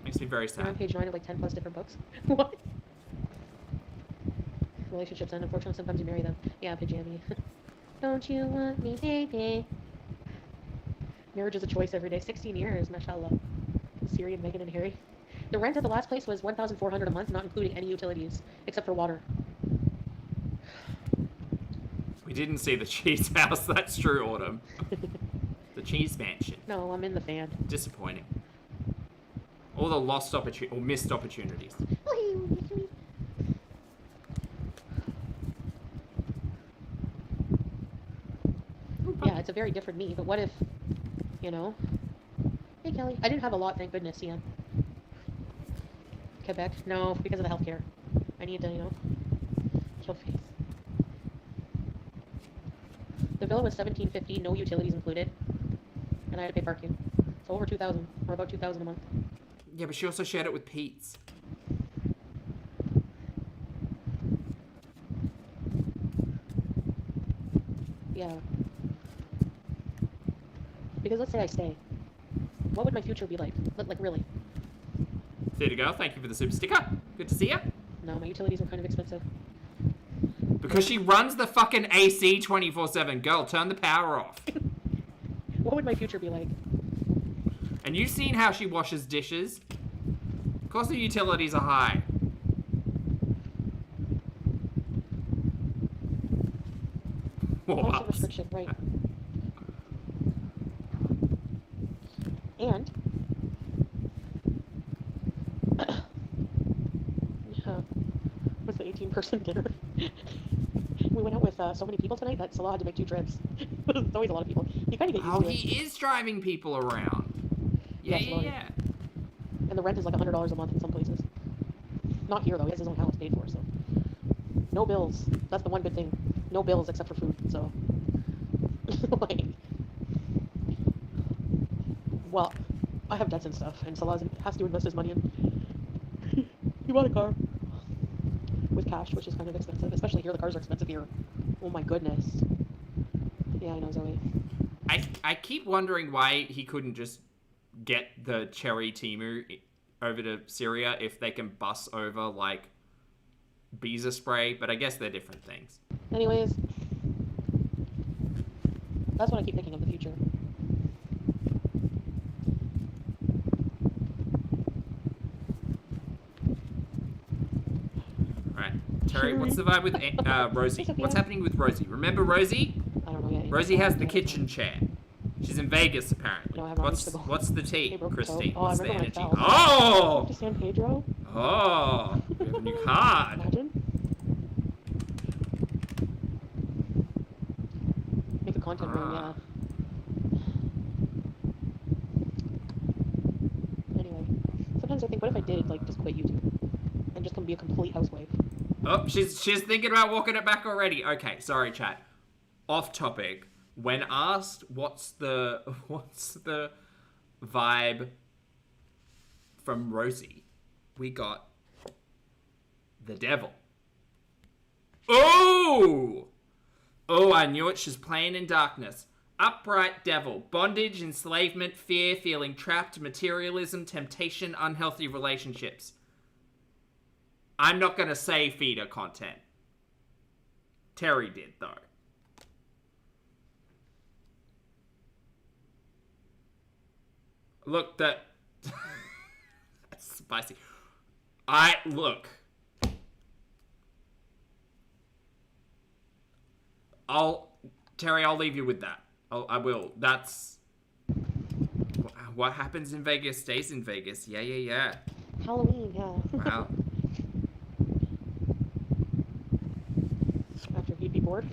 Makes me very You're on sad. page 9 of like 10 plus different books. What? Relationships end. Unfortunately, sometimes you marry them. Yeah, Pajami. Don't you want me, baby? Marriage is a choice every day. 16 years, mashallah. Siri and Megan and Harry. The rent at the last place was $1,400 a month, not including any utilities, except for water. We didn't see the cheese house. That's true, Autumn. The cheese mansion. No, I'm in the fan. Disappointing. All the lost or missed opportunities. Yeah, it's a very different me, but what if, you know... Hey, Kelly. I didn't have a lot, thank goodness, Ian. Quebec? No, because of the healthcare. I need to, you know... Kill face. The bill was $1,750, no utilities included. And I had to pay parking. So over $2,000, or about $2,000 a month. Yeah, but she also shared it with Pete's. Yeah. Because let's say I stay. What would my future be like? Like, really? Theatre Girl, thank you for the super sticker. Good to see ya. No, my utilities are kind of expensive. Because she runs the fucking AC 24/7. Girl, turn the power off. What would my future be like? And you've seen how she washes dishes. Of course the utilities are high. Also Whoops. restriction, right. And... yeah. What's the 18-person dinner? We went out with so many people tonight that Salah had to make 2 trips. It's always a lot of people. You kind of get used Oh, to it. he is driving people around. Yeah, Yes, yeah, Lord. yeah. And the rent is like $100 a month in some places. Not here, though. He has his own house paid for, so... No bills. That's the one good thing. No bills except for food, so... like... Well, I have debts and stuff, and Salah has to invest his money in... He bought a car. With cash, which is kind of expensive. Especially here, the cars are expensive here. Oh my goodness. Yeah, I know, Zoe. I keep wondering why he couldn't just get the Cherry Timu over to Syria if they can bus over, like, Beezer spray, but I guess they're different things. Anyways, that's what I keep thinking of the future. Alright, Terry, what's the vibe with Rosie? What's happening with Rosie? Remember Rosie? I don't know yet. Rosie has the kitchen chair. She's in Vegas, apparently. No, I have not reached the goal. What's the tea, Hey, broke Christine? toe. Oh, I What's the remember energy? when I fell. Oh! To San Pedro? Oh! We have a new card. Imagine. Make a content room, yeah. Anyway, sometimes I think, what if I did, like, just quit YouTube? And just be a complete housewife? Oh, she's thinking about walking it back already. Okay, sorry, chat. Off topic. When asked what's the vibe from Rosie, we got the devil. Oh! Oh, I knew it. She's playing in darkness. Upright devil. Bondage, enslavement, fear, feeling trapped, materialism, temptation, unhealthy relationships. I'm not going to say feeder content. Terry did, though. Look, that's spicy. Look. Terry, I'll leave you with that. I will. That's... What happens in Vegas stays in Vegas. Yeah, yeah, yeah. Halloween, yeah. Wow. After he'd be bored.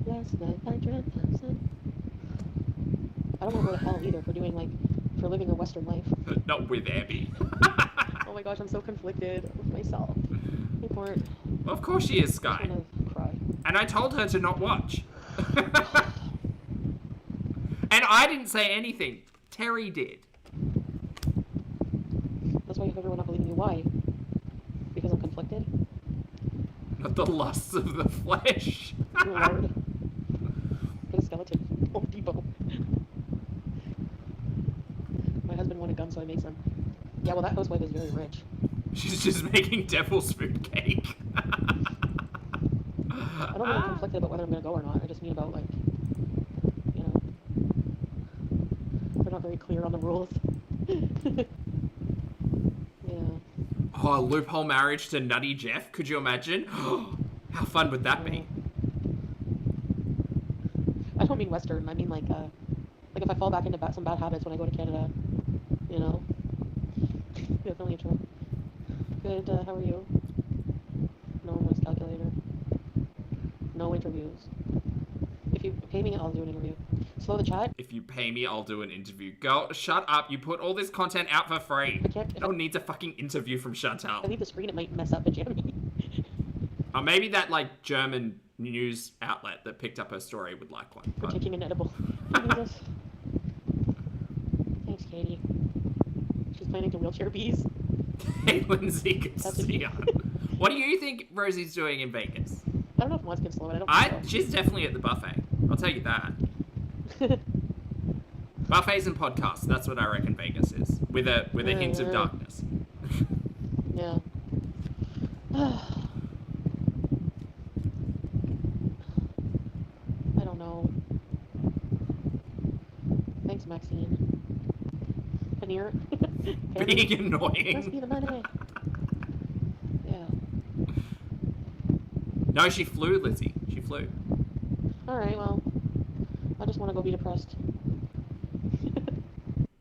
Last night I dreamt of sun. I don't want to go to hell either for living a Western life. Not with Abby. Oh my gosh, I'm so conflicted with myself. Hey, Court. Well, of course she is, Sky. I'm gonna cry. And I told her to not watch. And I didn't say anything. Terry did. That's why you have everyone not believing me. Why? Because I'm conflicted? Not the lusts of the flesh. Lord. Get a skeleton. Home Depot. My husband wanted gum, so I made some. Yeah, well, that housewife is very rich. She's just making devil's food cake. I don't mean I'm conflicted about whether I'm gonna go or not. I just mean about, like, you know, they're not very clear on the rules. Yeah. Oh, loophole marriage to Nutty Jeff. Could you imagine? How fun would that be? I don't mean Western. I mean, like if I fall back into some bad habits when I go to Canada, you know. Definitely a true. Good, how are you? No voice calculator. No interviews. If you pay me, I'll do an interview. Slow the chat. If you pay me, I'll do an interview. Girl, shut up. You put all this content out for free. I can't. No one needs a fucking interview from Chantal. If I leave the screen, it might mess up a jammy. Or maybe that, like, German news outlet that picked up her story would like one. For But... taking an edible. Jesus. Thanks, Katie. She's planning to wheelchair bees. Hey, Lindsay, good to That's a see ya. What do you think Rosie's doing in Vegas? I don't know if Mods can slow it. I don't think so. She's definitely at the buffet. I'll tell you that. Buffets and podcasts. That's what I reckon Vegas is. With a hint of darkness. Yeah. I don't know. Thanks, Maxine. Paneer. Being Must annoying. be the money. Yeah. No, she flew, Lizzie. She flew. Alright, well. I just want to go be depressed.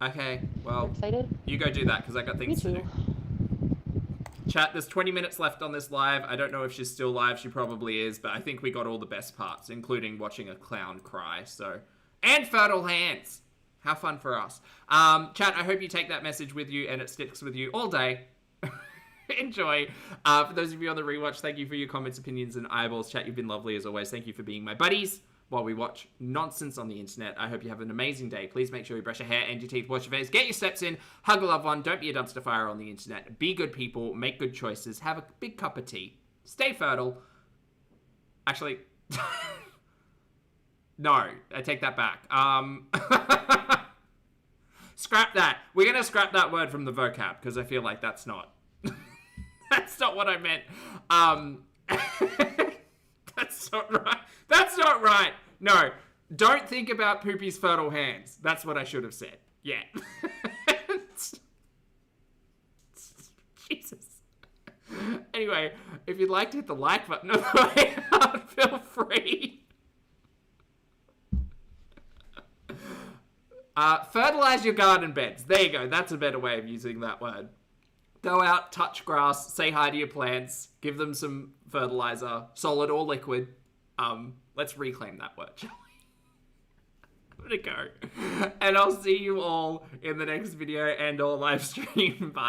Okay, You well, excited? you go do that, because I got Me things to too. do. Chat, there's 20 minutes left on this live. I don't know if she's still live. She probably is, but I think we got all the best parts, including watching a clown cry, so... And fertile hands! How fun for us. Chat, I hope you take that message with you and it sticks with you all day. Enjoy. For those of you on the rewatch, thank you for your comments, opinions, and eyeballs. Chat, you've been lovely as always. Thank you for being my buddies while we watch nonsense on the internet. I hope you have an amazing day. Please make sure you brush your hair and your teeth, wash your face, get your steps in, hug a loved one, don't be a dumpster fire on the internet. Be good people, make good choices, have a big cup of tea, stay fertile. Actually, no, I take that back. Scrap that. We're going to scrap that word from the vocab because I feel like that's not... That's not what I meant. That's not right. That's not right. No, don't think about Poopy's fertile hands. That's what I should have said. Yeah. Jesus. Anyway, if you'd like to hit the like button on the way out, feel free. Fertilize your garden beds. There you go. That's a better way of using that word. Go out, touch grass, say hi to your plants, give them some fertilizer, solid or liquid. Let's reclaim that word, shall we? I'm gonna go. And I'll see you all in the next video and or live stream. Bye.